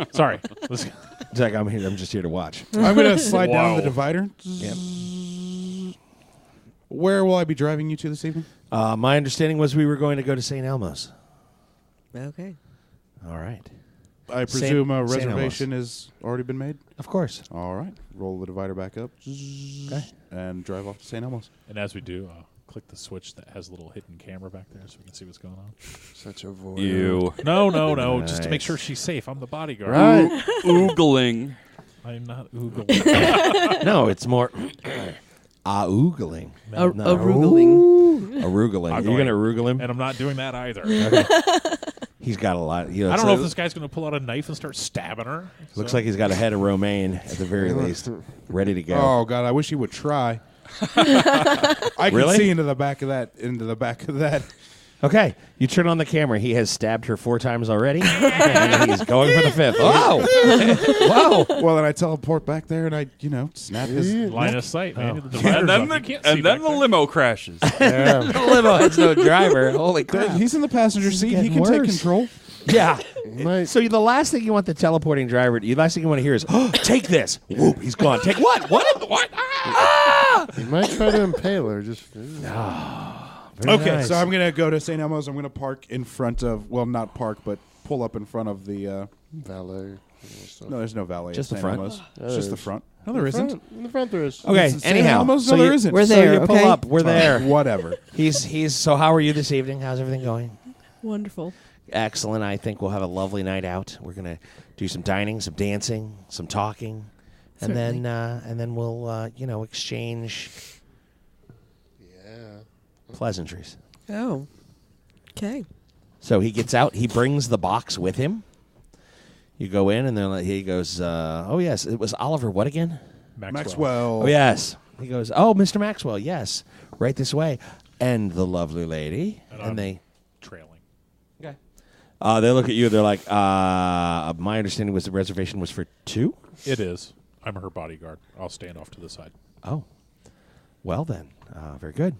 S4: up? Sorry. Let's go.
S2: Zach, I'm just here to watch.
S7: I'm going to slide down the
S6: Wow.
S7: divider.
S2: Yep.
S7: Where will I be driving you to this evening?
S2: My understanding was we were going to go to St. Elmo's.
S3: Okay.
S2: All right.
S7: I presume a
S2: St.
S7: reservation has already been made.
S2: Of course.
S7: All right. Roll the divider back up.
S2: Okay.
S7: And drive off to St. Elmo's.
S4: And as we do, click the switch that has a little hidden camera back there so we can see what's going on.
S5: Such a void.
S6: You
S4: No. Just to make
S2: Nice.
S4: sure she's safe. I'm the bodyguard.
S5: Right.
S6: oogling.
S4: I'm not oogling.
S2: No, it's more oogling.
S3: Arugling.
S2: Arugling.
S4: I'm
S2: You're going to
S4: going-
S2: aruggle him?
S4: and I'm not doing that either.
S2: He's got a lot.
S4: I don't
S2: so
S4: know if this guy's going to pull out a knife and start stabbing her.
S2: Looks like he's got a head of romaine at the very least, ready to go.
S7: Oh God, I wish he would try. I can
S2: Really?
S7: see into the back of that. Into the back of that.
S2: Okay, you turn on the camera. He has stabbed her 4 times already, and he's going for the 5th. Oh, whoa!
S7: Well, then I teleport back there and I, snap his.
S4: Line of sight, man. The
S6: And
S4: divider's
S6: then
S4: up.
S6: the,
S4: You can't see
S6: and then
S4: back
S6: the
S4: there.
S6: limo crashes.
S5: Yeah.
S2: The limo has no driver. Holy crap!
S7: He's in the passenger seat. He
S2: getting
S7: can take
S2: worse.
S7: control.
S2: Yeah.
S5: He might,
S2: So the last thing you want the teleporting driver, the last thing you want to hear is, oh, "Take this." Whoop! He's gone. Take what? What? What?
S5: he might try to impale her. Just
S2: Very
S7: Okay,
S2: nice.
S7: so I'm gonna go to St. Elmo's. I'm gonna park in front of. Well, not park, but pull up in front of the.
S5: valet.
S7: No, there's no valet.
S2: Just
S7: at
S2: the
S7: St.
S2: front?
S7: Elmo's.
S5: Yeah,
S7: It's just the
S5: there's-
S7: front. No, there isn't.
S5: In the front there is.
S2: Okay.
S7: St.
S2: Anyhow,
S7: Elmo's?
S2: so
S7: No, there
S2: you-
S7: isn't.
S3: We're
S2: so
S3: there,
S2: you pull
S3: okay?
S2: up. We're there.
S7: Whatever.
S2: He's. So how are you this evening? How's everything going?
S3: Wonderful.
S2: Excellent. I think we'll have a lovely night out. We're gonna do some dining, some dancing, some talking, and
S3: Certainly.
S2: then we'll exchange
S5: Yeah.
S2: pleasantries.
S3: Oh. Okay.
S2: So he gets out. He brings the box with him. You go in, and then he goes, "Oh yes, it was Oliver. What again?
S7: Maxwell.
S2: Oh yes." He goes, "Oh, Mr. Maxwell. Yes, right this way." And the lovely lady,
S4: And
S2: and
S4: I'm
S2: they.
S4: trailing.
S2: Okay. They look at you. They're like, "My understanding was the reservation was for 2."
S4: It is. I'm her bodyguard. I'll stand off to the side.
S2: Oh, well then, very good.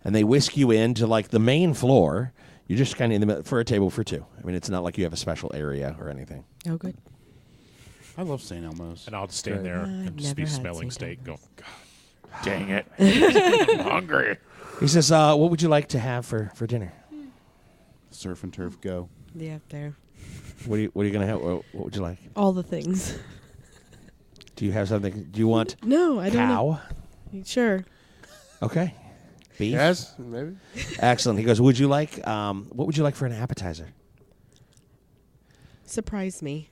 S2: And they whisk you into like the main floor. You're just kind of in the middle for a table for 2. I mean, it's not like you have a special area or anything.
S3: Oh, good.
S7: I love St. Elmo's.
S4: And I'll just stand there and
S3: I've
S4: just be
S3: never had
S4: smelling
S3: St.
S4: steak. Go,
S3: Elmo's.
S4: God dang it. I'm hungry.
S2: He says, "What would you like to have for dinner?
S7: Surf and turf, go.
S3: Yeah, there.
S2: What are you gonna have? What would you like?
S3: All the things.
S2: Do you have something? Do you want
S3: No, I don't know.
S2: cow?
S3: Sure.
S2: Okay, beef.
S5: Yes, maybe.
S2: Excellent. He goes, "Would you like? What would you like for an appetizer?"
S3: Surprise me.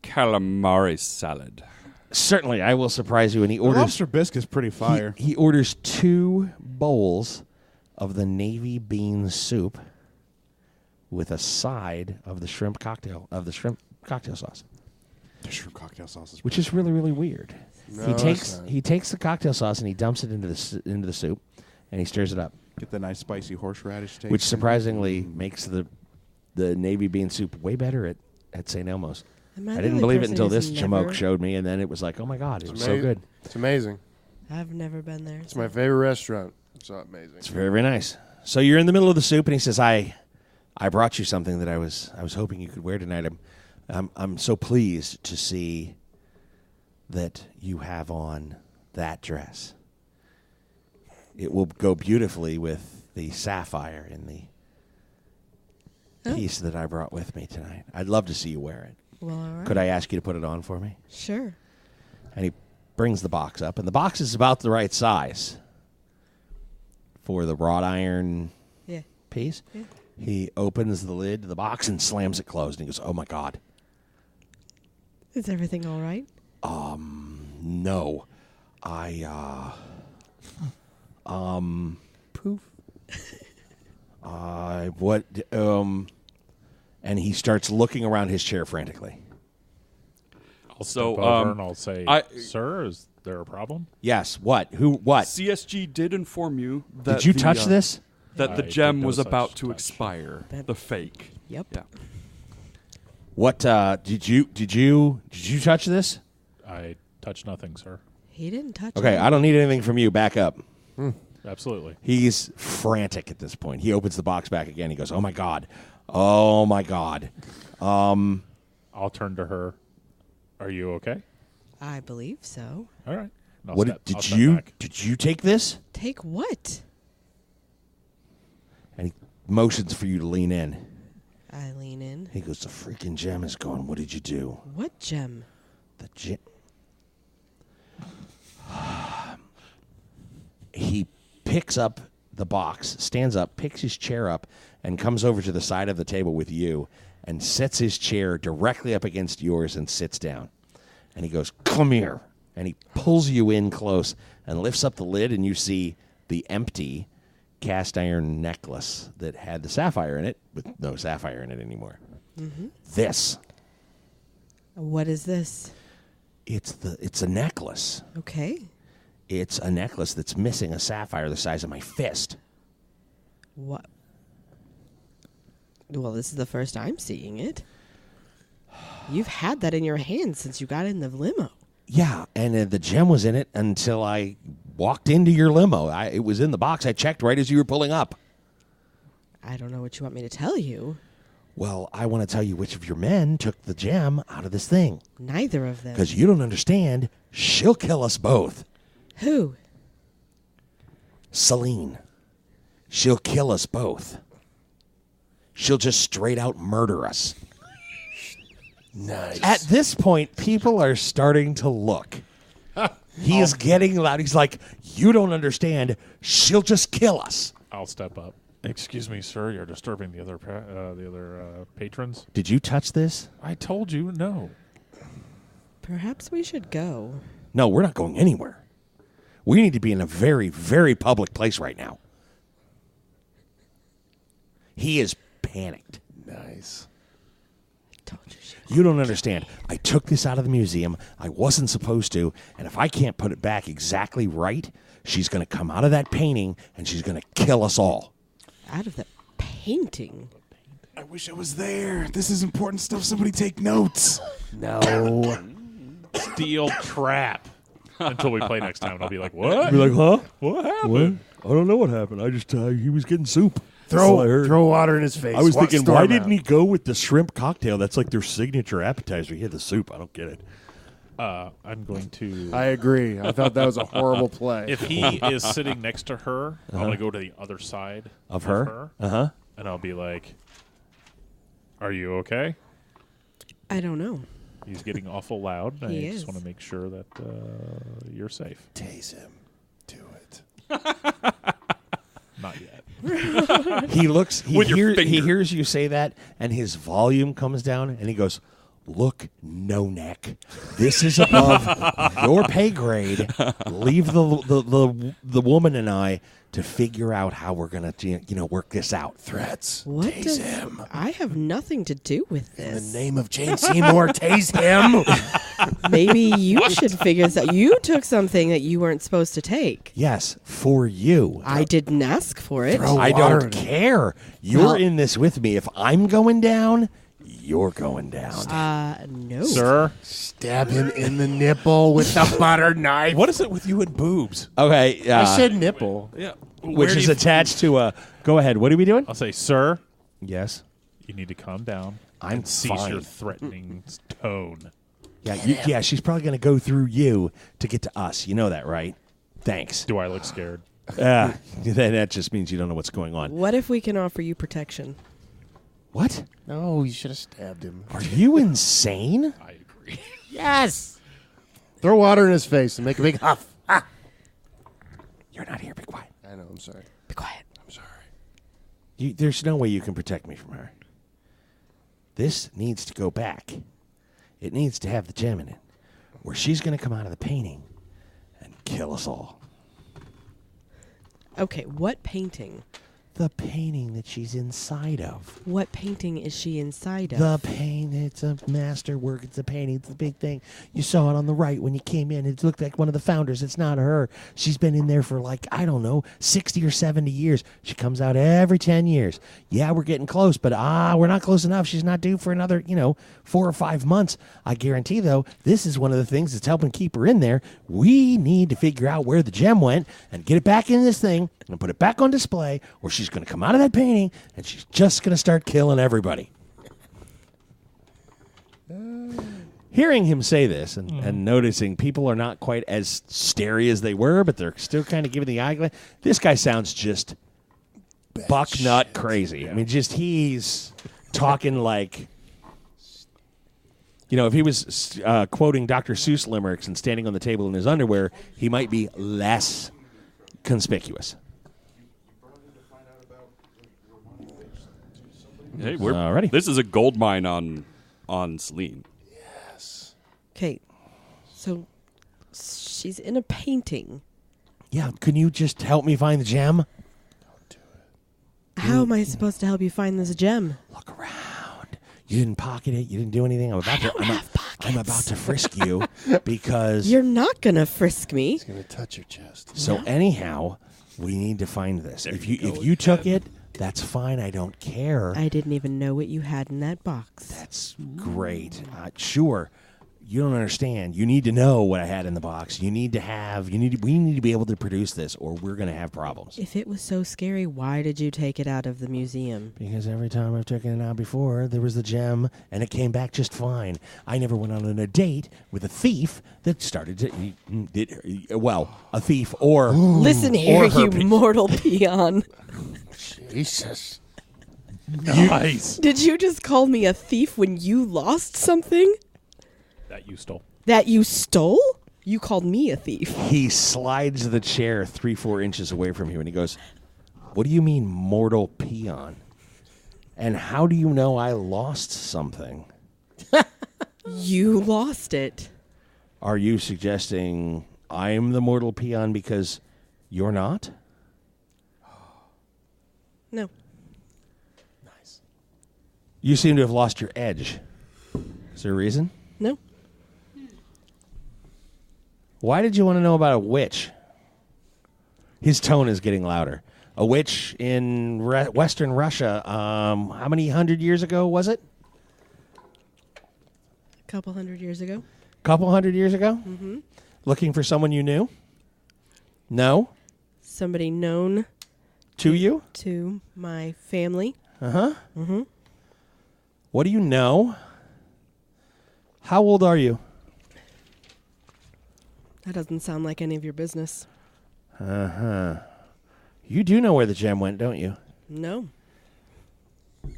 S6: Calamari salad.
S2: Certainly, I will surprise you. And he
S7: The
S2: orders.
S7: lobster bisque is pretty fire.
S2: He orders 2 bowls of the navy bean soup with a side of the shrimp cocktail sauce,
S7: The shrimp cocktail sauce is
S2: which is really really weird.
S5: No,
S2: he
S5: it's
S2: takes
S5: not.
S2: he takes the cocktail sauce and he dumps it into the soup, and he stirs it up,
S7: get the nice spicy horseradish taste.
S2: which surprisingly makes the navy bean soup way better at St. Elmo's.
S3: Am
S2: I
S3: the
S2: didn't
S3: only
S2: believe it
S3: person
S2: until
S3: who's
S2: this
S3: never-
S2: Jamoke showed me, and then it was like, oh my god, it was so
S5: Ama-
S2: good.
S5: It's amazing.
S3: I've never been there.
S5: It's my favorite restaurant. It's so amazing.
S2: It's very very nice. So you're in the middle of the soup, and he says, I brought you something that I was hoping you could wear tonight. I'm so pleased to see that you have on that dress. It will go beautifully with the sapphire in the piece that I brought with me tonight. I'd love to see you wear it.
S3: Well, all right.
S2: Could I ask you to put it on for me?
S3: Sure.
S2: And he brings the box up, and the box is about the right size for the wrought iron
S3: Yeah.
S2: piece.
S3: Yeah.
S2: He opens the lid to the box and slams it closed, and he goes, "Oh my god,
S3: Is everything all right?
S2: no, poof, what, and he starts looking around his chair frantically.
S4: I'll
S6: So,
S4: step over and I'll say,
S6: I-
S4: sir, is there a problem?
S2: Yes, what? Who? What?
S6: CSG did inform you that
S2: Did you
S6: the,
S2: touch this?
S6: That the
S4: I
S6: gem
S4: did no
S6: was
S4: such
S6: about to
S4: touch.
S6: expire.
S3: That-
S6: The fake.
S3: Yep.
S6: Yeah.
S2: What? Did you touch this?
S4: I touch nothing, sir.
S3: He didn't touch
S2: Okay,
S3: it.
S2: I don't need anything from you. Back up.
S4: Absolutely.
S2: He's frantic at this point. He opens the box back again. He goes, "Oh my god, oh my god."
S4: I'll turn to her. Are you okay?
S3: I believe so.
S4: All right. And I'll
S2: What
S4: step
S2: did you
S4: back.
S2: did you take this?
S3: Take what?
S2: And he motions for you to lean in.
S3: I lean in.
S2: He goes, "The freaking gem is gone. What did you do?"
S3: What gem?
S2: The gem. He picks up the box, stands up, picks his chair up, and comes over to the side of the table with you and sets his chair directly up against yours and sits down. And he goes, "Come here." And he pulls you in close and lifts up the lid, and you see the empty cast iron necklace that had the sapphire in it with no sapphire in it anymore. This.
S3: What is this?
S2: It's a necklace.
S3: Okay.
S2: It's a necklace that's missing a sapphire the size of my fist.
S3: What? Well, this is the first I'm seeing it. You've had that in your hand since you got in the limo.
S2: Yeah, and the gem was in it until I walked into your limo. It was in the box. I checked right as you were pulling up.
S3: I don't know what you want me to tell you.
S2: Well, I want to tell you which of your men took the gem out of this thing.
S3: Neither of them.
S2: Because you don't understand. She'll kill us both.
S3: Who?
S2: Celine. She'll kill us both. She'll just straight out murder us.
S5: Nice.
S2: At this point, people are starting to look. He is getting loud. He's like, "You don't understand. She'll just kill us."
S4: I'll step up. Excuse me, sir. You're disturbing the other patrons.
S2: Did you touch this?
S4: I told you no.
S3: Perhaps we should go.
S2: No, we're not going anywhere. We need to be in a very, very public place right now. He is panicked.
S5: Nice.
S3: Told you she.
S2: You don't understand. I took this out of the museum. I wasn't supposed to. And if I can't put it back exactly right, she's going to come out of that painting and she's going to kill us all.
S3: Out of the painting.
S7: I wish I was there. This is important stuff. Somebody take notes.
S2: No.
S4: Steel trap. Until we play next time, and I'll be like, "What?
S2: Be like, huh?
S4: What happened?"
S2: I don't know what happened. I just, he was getting soup.
S5: Throw water in his face.
S2: I was
S5: Walk
S2: thinking,
S5: storm
S2: why
S5: out.
S2: didn't he go with the shrimp cocktail? That's like their signature appetizer. He had the soup. I don't get it.
S4: I'm going to.
S5: I agree. I thought that was a horrible play.
S4: If he is sitting next to her, I'm going to go to the other side
S2: Of her? Uh-huh.
S4: and I'll be like, "Are you okay?"
S3: I don't know.
S4: He's getting awful loud. And
S3: He
S4: I just
S3: is.
S4: want to make sure that you're safe.
S5: Tase him. Do it.
S4: Not yet.
S2: He looks.
S6: With your
S2: He
S6: finger.
S2: hears you say that, and his volume comes down, and he goes, "Look, no neck. This is above your pay grade. Leave the woman and I to figure out how we're gonna work this out."
S5: Threats.
S3: What
S5: Tase
S3: does
S5: him.
S3: I have nothing to do with
S5: In
S3: this.
S5: the name of Jane Seymour, tase him.
S3: Maybe you should figure this out. You took something that you weren't supposed to take.
S2: Yes, for you.
S3: I didn't ask for it.
S5: Throw
S2: I
S5: water
S2: don't
S5: in it.
S2: care. You're
S3: Well-
S2: in this with me. If I'm going down, you're going down.
S3: No.
S4: Sir,
S5: Stab him in the nipple with the butter knife.
S4: what is it with you and boobs?
S2: Okay.
S5: I said nipple.
S4: Yeah.
S2: which is attached to a. Go ahead. What are we doing?
S4: I'll say, "Sir,
S2: Yes.
S4: you need to calm down.
S2: I'm
S4: and cease
S2: fine.
S4: your threatening tone."
S2: Yeah. She's probably going to go through you to get to us. You know that, right? Thanks.
S4: Do I look scared?
S2: That just means you don't know what's going on.
S3: What if we can offer you protection?
S2: What?
S5: No, you should have stabbed him.
S2: Are you insane?
S4: I agree.
S5: Yes. Throw water in his face and make a big huff. Ah.
S2: You're not here. Be quiet.
S5: I know. I'm sorry.
S3: Be quiet.
S5: I'm sorry.
S2: There's no way you can protect me from her. This needs to go back. It needs to have the gem in it, where she's going to come out of the painting and kill us all.
S3: Okay, what painting?
S2: The painting that she's inside of.
S3: What painting is she inside of?
S2: The paint, it's a masterwork. It's a painting. It's a big thing. You saw it on the right when you came in. It looked like one of the founders. It's not her. She's been in there for like, I don't know, 60 or 70 years. She comes out every 10 years. Yeah, we're getting close, but we're not close enough. She's not due for another, 4 or 5 months. I guarantee, though, this is one of the things that's helping keep her in there. We need to figure out where the gem went and get it back in this thing and put it back on display, or she's going to come out of that painting and she's just going to start killing everybody. Hearing him say this and noticing people are not quite as starey as they were, but they're still kind of giving the eye glance, this guy sounds just buck nut crazy. I mean, just he's talking like, if he was quoting Dr. Seuss limericks and standing on the table in his underwear, he might be less conspicuous.
S6: Hey,
S2: Alrighty.
S6: This is a gold mine on Celine.
S3: Okay, so she's in a painting.
S2: Yeah, can you just help me find the gem?
S3: How am I supposed to help you find this gem?
S2: Look around. You didn't pocket it. You didn't do anything. I'm about to frisk you because.
S3: You're not gonna frisk me.
S5: He's going to touch your chest.
S2: So anyhow, we need to find this. If you took it, that's fine. I don't care.
S3: I didn't even know what you had in that box.
S2: That's great. Sure. You don't understand. You need to know what I had in the box. We need to be able to produce this, or we're going to have problems.
S3: If it was so scary, why did you take it out of the museum?
S2: Because every time I've taken it out before, there was the gem, and it came back just fine. I never went on a date with a thief that started to, a thief or
S3: Listen here,
S2: or her
S3: you mortal peon.
S5: Jesus.
S4: Nice.
S3: Did you just call me a thief when you lost something?
S4: That you stole.
S3: That you stole? You called me a thief.
S2: He slides the chair 3-4 inches away from you, and he goes, "What do you mean, mortal peon? And how do you know I lost something?"
S3: You lost it.
S2: Are you suggesting I'm the mortal peon because you're not?
S3: No.
S5: Nice.
S2: You seem to have lost your edge. Is there a reason?
S3: No.
S2: Why did you want to know about a witch? His tone is getting louder. A witch in Western Russia, how many 100 years ago was it?
S3: A couple 100 years ago.
S2: Couple 100 years ago?
S3: Mm-hmm.
S2: Looking for someone you knew? No?
S3: Somebody known
S2: To you?
S3: to my family.
S2: Uh-huh.
S3: Mm-hmm.
S2: What do you know? How old are you?
S3: That doesn't sound like any of your business.
S2: Uh-huh. You do know where the gem went, don't you?
S3: No.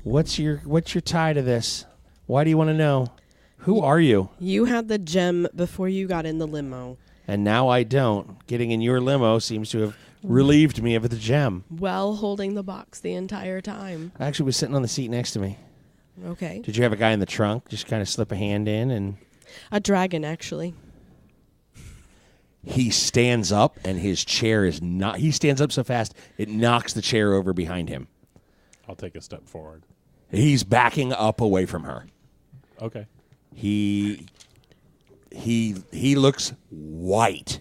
S2: What's your tie to this? Why do you want to know? Who are you?
S3: You had the gem before you got in the limo.
S2: And now I don't. Getting in your limo seems to have relieved me of the gem.
S3: Well, holding the box the entire time.
S2: I actually was sitting on the seat next to me.
S3: Okay.
S2: Did you have a guy in the trunk just kind of slip a hand in and...
S3: A dragon, actually.
S2: He stands up and his chair is not... He stands up so fast, it knocks the chair over behind him.
S4: I'll take a step forward.
S2: He's backing up away from her.
S4: Okay.
S2: He looks white.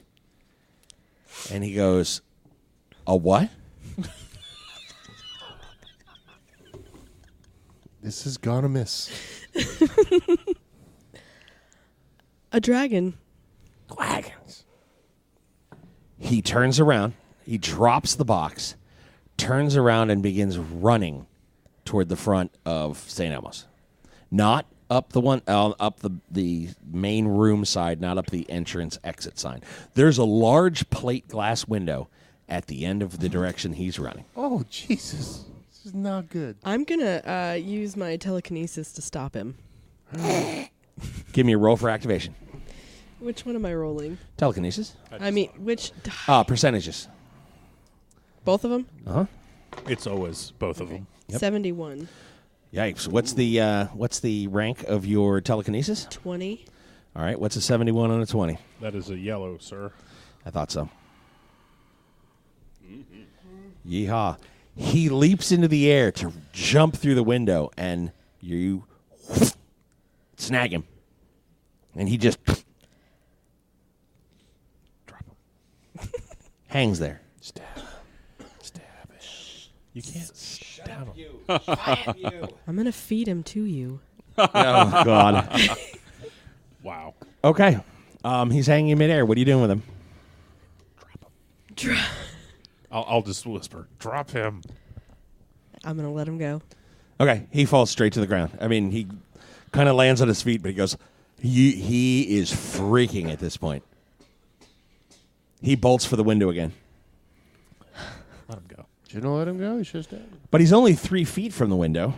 S2: And he goes, "A what?"
S5: This is gonna miss.
S3: A dragon.
S2: Dragons. He turns around. He drops the box, turns around, and begins running toward the front of St. Elmo's. Not up the main room side, not up the entrance exit sign. There's a large plate glass window at the end of the direction he's running.
S5: Oh, Jesus. This is not good.
S3: I'm going to use my telekinesis to stop him.
S2: Give me a roll for activation.
S3: Which one am I rolling?
S2: Telekinesis.
S3: I mean, which...
S2: Percentages.
S3: Both of them?
S2: Uh-huh.
S4: It's always both of them.
S2: Yep.
S3: 71.
S2: Yikes. What's the rank of your telekinesis?
S3: 20.
S2: All right. What's a 71 on a 20?
S4: That is a yellow, sir.
S2: I thought so. Yeehaw. He leaps into the air to jump through the window, and you snag him. And he just drop him. Hangs there.
S4: Stab it. You can't stab him.
S3: I'm going to feed him to you.
S2: Oh, God.
S4: Wow.
S2: Okay. He's hanging in midair. What are you doing with him?
S4: I'll just whisper, drop him.
S3: I'm going to let him go.
S2: Okay. He falls straight to the ground. I mean, he kind of lands on his feet, but he goes, he is freaking at this point. He bolts for the window again.
S4: Let him go.
S5: Shouldn't have let him go. He should have stabbed him.
S2: But he's only 3 feet from the window.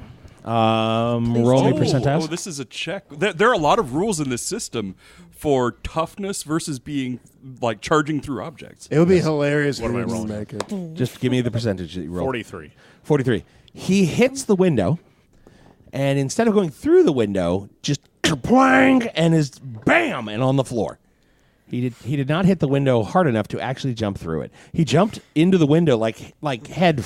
S2: Roll me percentiles.
S6: Oh, this is a check. There are a lot of rules in this system for toughness versus being like charging through objects.
S5: It would be hilarious if
S4: What
S5: he
S4: am I
S5: didn't
S4: rolling?
S5: make it.
S2: Just give me the percentage that you rolled.
S4: 43.
S2: 43. He hits the window, and instead of going through the window, just kerplang, and is bam, and on the floor. He did not hit the window hard enough to actually jump through it. He jumped into the window like head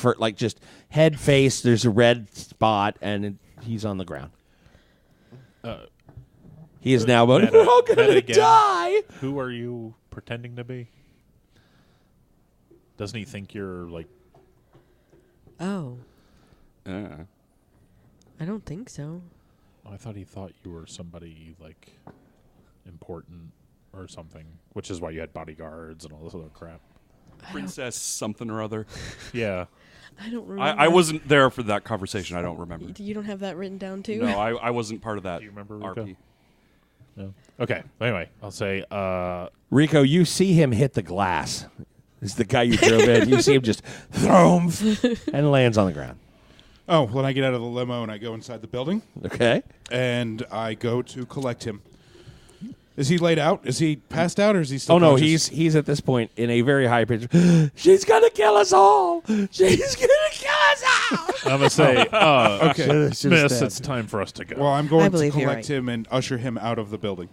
S2: head face. There's a red spot, and he's on the ground. He is now about, we're all going to
S4: again.
S2: die.
S4: Who are you pretending to be? Doesn't he think you're like...
S3: Oh, I don't think so.
S4: I thought he thought you were somebody like important or something, which is why you had bodyguards and all this other crap.
S6: Princess something or other.
S4: Yeah.
S3: I don't remember.
S6: I wasn't there for that conversation. I don't remember.
S3: You don't have that written down, too?
S6: No, I wasn't part of that.
S4: Do you remember, Rico?
S6: RP.
S4: No. Okay. Anyway, I'll say
S2: Rico, you see him hit the glass. This is the guy you drove in. You see him just throw and lands on the ground.
S7: Oh, when I get out of the limo and I go inside the building,
S2: Okay.
S7: and I go to collect him. Is he laid out? Is he passed out, or is he still?
S2: Oh no,
S7: conscious?
S2: he's at this point in a very high pitch. She's gonna kill us all. She's gonna kill us all.
S4: I'm going to say,
S7: Okay.
S5: Should've
S4: Miss,
S5: stabbed
S4: it's
S5: him.
S4: time for us to go.
S7: Well, I'm
S3: I
S7: going to
S3: believe you're
S7: collect
S3: right.
S7: him and usher him out of the building.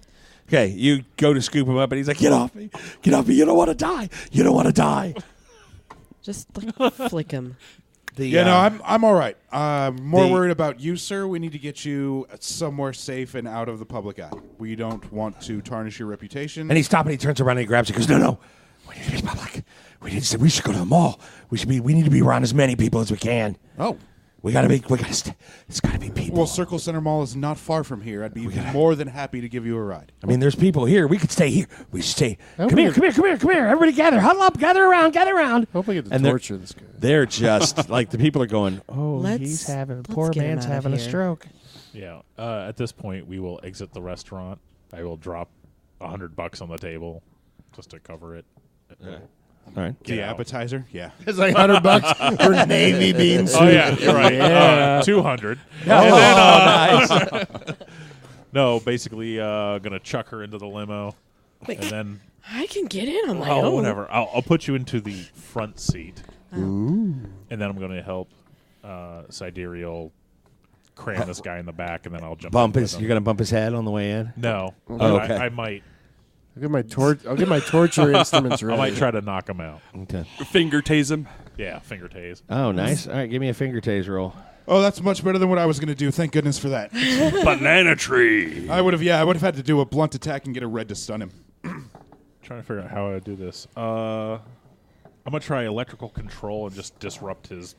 S2: Okay, you go to scoop him up, and he's like, "Get off me! Get off me! You don't want to die! You don't want to die!"
S3: Just like, flick him.
S7: Yeah, no, I'm all right. More
S2: the-
S7: worried about you, sir. We need to get you somewhere safe and out of the public eye. We don't want to tarnish your reputation.
S2: And he stops and he turns around and he grabs it. He goes, "No, we need to be public. We should go to the mall. We need to be around as many people as we can.
S7: Oh.
S2: It's got to be people.
S7: Well, Circle Center Mall is not far from here. I'd be more than happy to give you a ride.
S2: I mean, there's people here. We could stay here. We should stay.
S5: Hope
S2: Come
S5: we
S2: here.
S5: get-
S2: Everybody gather. Huddle up. Gather around.
S5: Hope I get to
S2: And they're-
S5: torture this guy.
S2: They're just like the people are going, "Oh,
S3: Let's get him out of here.
S2: stroke."
S4: Yeah. At this point, we will exit the restaurant. I will drop $100 on the table just to cover it.
S2: All right.
S7: The
S4: out.
S7: appetizer? Yeah.
S5: It's like $100 for navy bean soup.
S4: Oh, yeah, you're right. 200. No, basically, gonna chuck her into the limo,
S3: Wait,
S4: and then
S3: I can get in on my own.
S4: whatever. I'll put you into the front seat, and then I'm gonna help Sidereal cram this guy in the back, and then I'll jump. in with him.
S2: You're gonna bump his head on the way in.
S4: No,
S2: Oh, okay.
S4: I might.
S5: I'll get my torture instruments ready.
S4: I might try to knock him out.
S2: Okay.
S6: Finger tase him.
S4: Yeah, finger tase.
S2: Oh, nice. All right, give me a finger tase roll.
S7: Oh, that's much better than what I was going to do. Thank goodness for that.
S6: Banana tree.
S7: I would have had to do a blunt attack and get a red to stun him.
S4: Trying to figure out how I do this. I'm gonna try electrical control and just disrupt his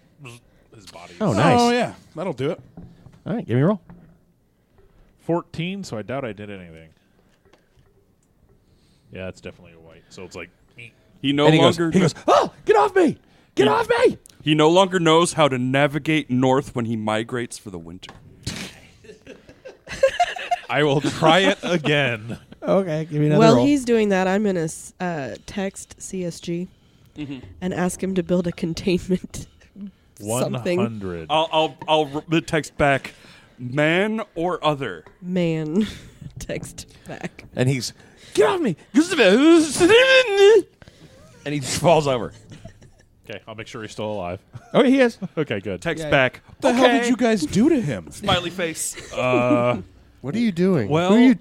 S4: body.
S2: Oh, nice.
S7: Oh, yeah. That'll do it.
S2: All right, give me a roll.
S4: 14. So I doubt I did anything. Yeah, it's definitely a white. So it's like.
S6: He no
S2: And he
S6: longer
S2: goes, "Oh, get off me! Get off me!"
S6: he no longer knows how to navigate north when he migrates for the winter.
S4: I will try it again.
S2: Okay, give me another
S3: While
S2: roll.
S3: he's doing that, I'm going to text CSG and ask him to build a containment something.
S4: 100.
S6: I'll text back, man or other.
S3: Man. Text back.
S2: And he's, "Get off me!" And he just falls over.
S4: Okay, I'll make sure he's still alive.
S2: Oh, he is.
S4: Okay, good.
S6: Text back.
S7: What the hell did you guys do to him?
S6: Smiley face.
S5: What are you doing?
S4: Well,
S5: Who are you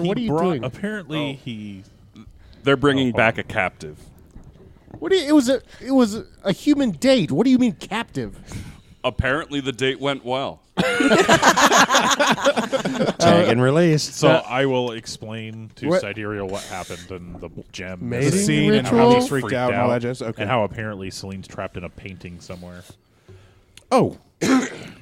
S5: what are you
S4: brought,
S5: doing?
S4: Apparently, he.
S6: They're bringing
S4: Oh,
S6: back a captive.
S5: What do you, it was a human date. What do you mean captive?
S6: Apparently, the date went well.
S2: Tag and release.
S4: So I will explain to
S5: What?
S4: Sidereal what happened in the gem.
S5: Mating
S7: The scene and how
S5: ritual?
S7: he's freaked out and all that jazz. Okay.
S4: And how apparently Celine's trapped in a painting somewhere
S7: Oh,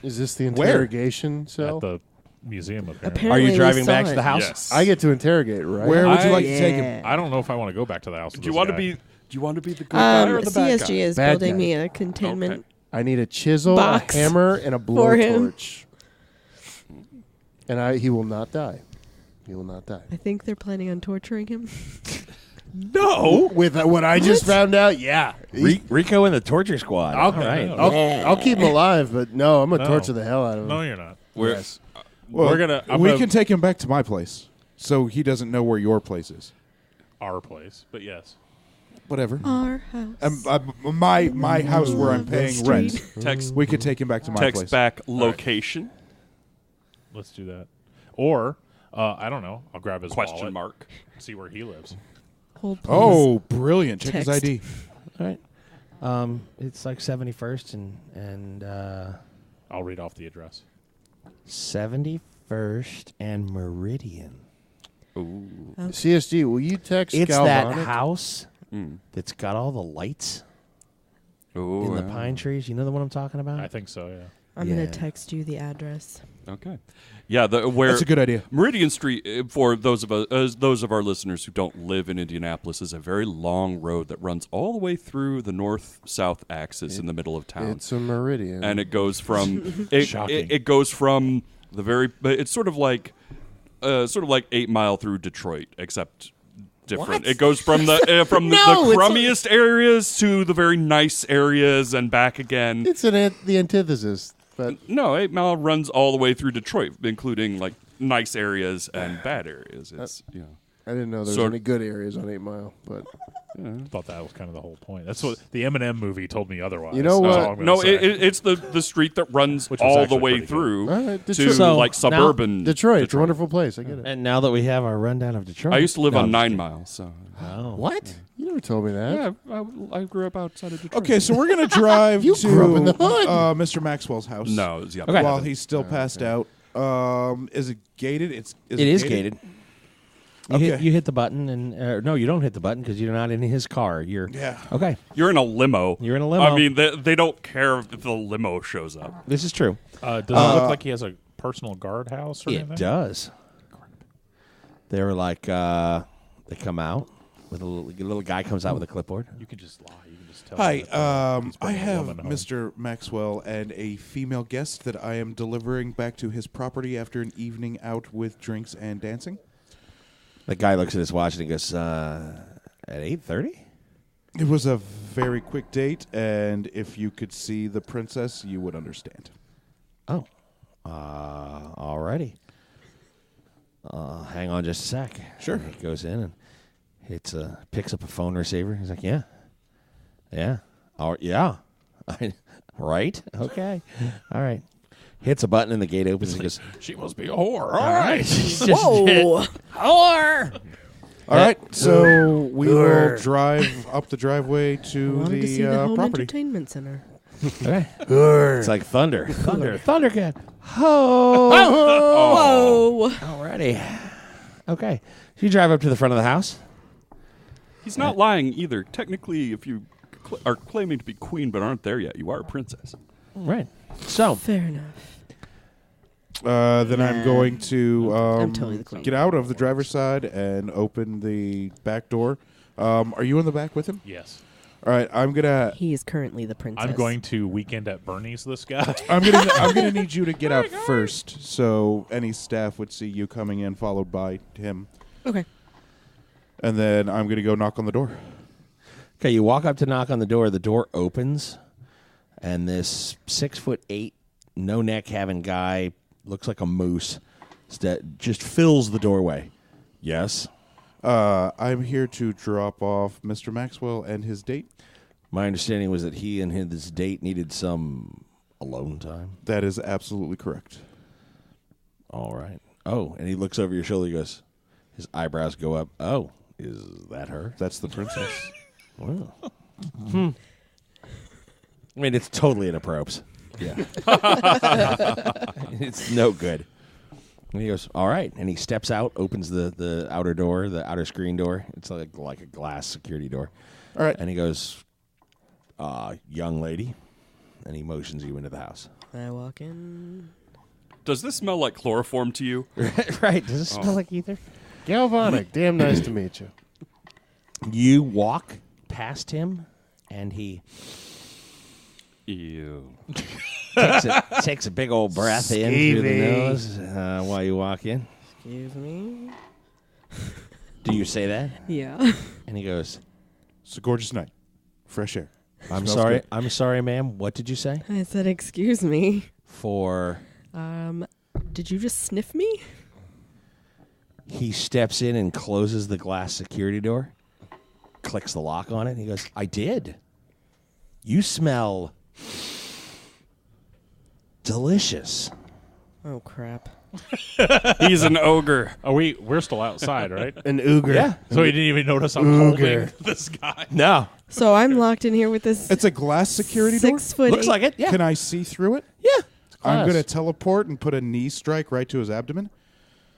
S5: Is this the
S7: Where?
S5: interrogation
S4: at
S5: cell?
S4: the museum, apparently.
S2: Are
S3: Apparently
S2: you
S3: we
S2: driving
S3: saw
S2: back to
S3: it.
S2: the house?
S6: Yes.
S5: I get to interrogate, right?
S7: where would you like to
S3: Yeah.
S7: take him?
S4: I don't know if I want to go back to the house. With
S6: Do you
S4: this
S6: want to
S4: guy.
S6: be? Do you want to be the good guy or the bad
S3: CSG
S6: guy?
S3: is
S5: Bad
S3: building
S5: guy.
S3: me a containment.
S6: Okay.
S5: I need a chisel,
S3: Box
S5: a hammer, and a
S3: for him.
S5: blowtorch. And he will not die. He will not die.
S3: I think they're planning on torturing him.
S7: No.
S5: With what I just found out, yeah.
S2: Rico and the torture squad.
S5: I'll,
S2: All right.
S5: I'll keep him alive, but no, I'm going to
S4: No.
S5: torture the hell out of him.
S4: No, you're not.
S5: Yes.
S7: Well,
S4: We're gonna.
S7: we can take him back to my place, so he doesn't know where your place is.
S4: our place, but yes.
S7: Whatever.
S3: Our house.
S7: My house where I'm paying rent.
S6: Text
S7: We could take him back to my
S6: text
S7: place.
S6: back location
S4: Let's do that. Or I don't know. I'll grab his
S6: question
S4: wallet,
S6: mark.
S4: see where he lives.
S3: Hold, please.
S7: Oh, brilliant! Check his
S3: Text.
S7: ID.
S2: All right. It's like 71st and
S4: I'll read off the address.
S2: 71st and Meridian.
S5: CSG, will you text
S2: It's
S5: Galvanic?
S2: that house that's got all the lights in the pine trees. You know the one I'm talking about?
S4: I think so. Yeah.
S3: I'm
S2: Yeah.
S3: going to text you the address.
S6: Okay. Yeah, where
S7: That's a good idea.
S6: Meridian Street, for those of our listeners who don't live in Indianapolis, is a very long road that runs all the way through the north-south axis in the middle of town.
S5: It's a meridian.
S6: And it goes from it goes from the very. It's sort of like 8 Mile through Detroit, except different. It goes from the the crummiest areas to the very nice areas and back again.
S5: It's the antithesis. But
S6: No, 8 Mile runs all the way through Detroit, including like nice areas and bad areas. It's
S5: I didn't know there was
S6: So-
S5: any good areas on 8 Mile. But
S4: I thought that was kind of the whole point. That's what the Eminem movie told me otherwise.
S5: You know
S4: That's
S5: what?
S4: all I'm gonna
S6: no,
S4: say.
S6: it's the street that runs
S4: Which was
S6: all the
S4: actually
S6: way
S4: pretty good.
S6: through
S5: All right,
S6: to
S5: Detroit.
S2: So,
S6: like
S2: now-
S6: suburban
S5: Detroit, it's a wonderful place. I get it.
S2: And now that we have our rundown of Detroit.
S6: I used to live
S2: No,
S6: on
S2: I'm
S6: 9 Mile, so
S2: Oh.
S5: What? You never told me that.
S6: yeah, I grew up outside of Detroit.
S7: Okay, so we're gonna drive
S5: You
S7: to
S5: grew up in the hood.
S7: Mr. Maxwell's house.
S6: No, yeah,
S2: Okay.
S7: While he's still passed out. Is it gated?
S2: It is gated.
S7: Okay.
S2: You hit the button, and no, you don't hit the button because you're not in his car. You're
S7: Yeah.
S2: okay.
S6: You're in a limo.
S2: You're in a limo.
S6: I mean, they don't care if the limo shows up.
S2: This is true.
S4: Does it look like he has a personal guard house or
S2: It
S4: anything?
S2: does. They were like, they come out with a little guy comes out with a clipboard.
S4: You can just lie. You can just tell.
S7: Hi,
S4: him that, he's
S7: I
S4: bringing a
S7: have
S4: woman home.
S7: Mr. Maxwell and a female guest that I am delivering back to his property after an evening out with drinks and dancing.
S2: The guy looks at his watch and he goes, at 8:30?
S7: It was a very quick date, and if you could see the princess, you would understand.
S2: Oh, alrighty. Hang on just a sec.
S7: Sure.
S2: And he goes in and picks up a phone receiver. He's like, yeah. Yeah. Right? Okay. All right. Hits a button and the gate opens and goes,
S4: She must be a whore.
S2: all right.
S3: Whoa!
S2: Whore!
S7: All right, so we will drive up the driveway
S3: I
S7: to
S3: wanted to see the
S7: the
S3: home
S7: property.
S3: entertainment center.
S2: Okay. It's like thunder. Thundercat. Ho!
S3: Whoa!
S2: Alrighty. Okay. So you drive up to the front of the house.
S6: He's not lying either. Technically, if you are claiming to be queen but aren't there yet, you are a princess.
S2: Right. So,
S3: Fair enough.
S7: Then I'm going to
S3: I'm totally the queen.
S7: get out of the driver's side and open the back door. Are you in the back with him?
S4: Yes.
S7: All right, I'm gonna
S3: He is currently the princess.
S4: I'm going to weekend at Bernie's this guy.
S7: I'm gonna need you to get out first, so any staff would see you coming in, followed by him,
S3: Okay.
S7: and then I'm gonna go knock on the door.
S2: okay, you walk up to knock on the door. The door opens, and this 6'8", no neck having guy looks like a moose that just fills the doorway. Yes.
S7: I'm here to drop off Mr. Maxwell and his date.
S2: My understanding was that he and his date needed some alone time.
S7: That is absolutely correct.
S2: All right. Oh, and he looks over your shoulder. He goes, his eyebrows go up. Oh, is that her?
S7: That's the princess.
S2: Well, I mean, it's totally inappropriate. Yeah. It's no good. And he goes, all right. And he steps out, opens the outer door, the outer screen door. It's like a glass security door.
S7: All right.
S2: And he goes, young lady. And he motions you into the house.
S3: I walk in.
S6: Does this smell like chloroform to you?
S2: Right. Does it smell like ether?
S5: Galvanic. Damn nice to meet you.
S2: You walk past him, and he
S6: Ew.
S2: takes a big old breath in through the nose while you walk in.
S3: Excuse me.
S2: Do you say that?
S3: Yeah.
S2: And he goes,
S7: It's a gorgeous night. Fresh air.
S2: I'm
S7: Smells
S2: sorry.
S7: good.
S2: I'm sorry, ma'am. What did you say?
S3: I said, excuse me.
S2: For
S3: Did you just sniff me?
S2: he steps in and closes the glass security door, clicks the lock on it, and he goes, I did. You smell delicious.
S3: Oh, crap.
S6: He's an ogre.
S4: Oh, we're still outside, right?
S5: An ogre.
S2: Yeah.
S4: So he didn't even notice I'm
S5: Ogre.
S4: holding this guy.
S2: No.
S3: So I'm locked in here with this
S7: It's a glass security door?
S3: 6 foot.
S2: Looks like it. Yeah.
S7: Can I see through it?
S2: Yeah.
S7: I'm
S5: Glass.
S7: going to teleport and put a knee strike right to his abdomen.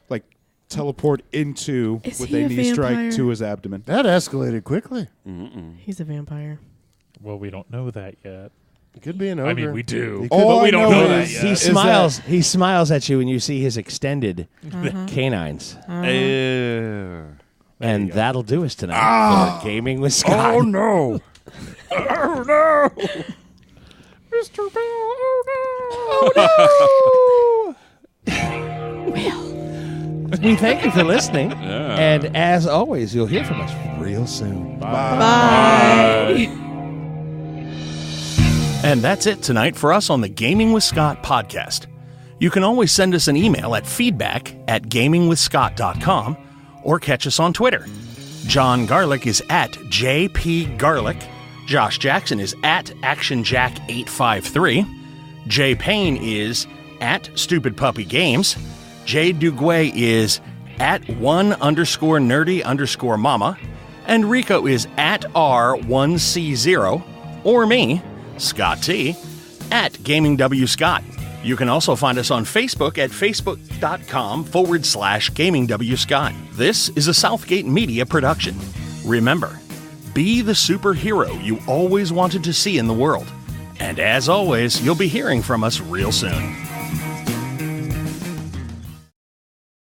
S7: Like, teleport into
S3: Is
S7: with
S3: he
S7: a
S3: a
S7: knee strike
S3: vampire?
S7: to his abdomen.
S5: That escalated quickly.
S3: He's a vampire.
S4: Well, we don't know that yet.
S5: It could be an ogre.
S4: I mean, we do,
S5: He
S4: but
S5: could-
S7: All
S4: we
S7: I
S4: don't
S7: know
S4: know that
S7: is-
S4: yet.
S2: He
S7: Is
S2: smiles. He smiles at you, and you see his extended canines.
S6: Ew.
S2: And that'll do us tonight for Gaming with Scott.
S6: Oh no!
S4: Oh no, Mr. Bell! Oh
S2: We thank you for listening.
S6: Yeah.
S2: And as always, you'll hear from us real soon.
S3: Bye.
S1: And that's it tonight for us on the Gaming with Scott podcast. You can always send us an email at feedback@gamingwithscott.com or catch us on Twitter. John Garlick is at JP Garlick. Josh Jackson is at ActionJack853. Jay Payne is at StupidPuppyGames. Jay Duguay is at @1_nerdy_mama. And Rico is at R1C0. Or me, Scott T, at GamingWScott. You can also find us on Facebook at facebook.com/GamingWScott. This is a Southgate Media production. Remember, be the superhero you always wanted to see in the world. And as always, you'll be hearing from us real soon.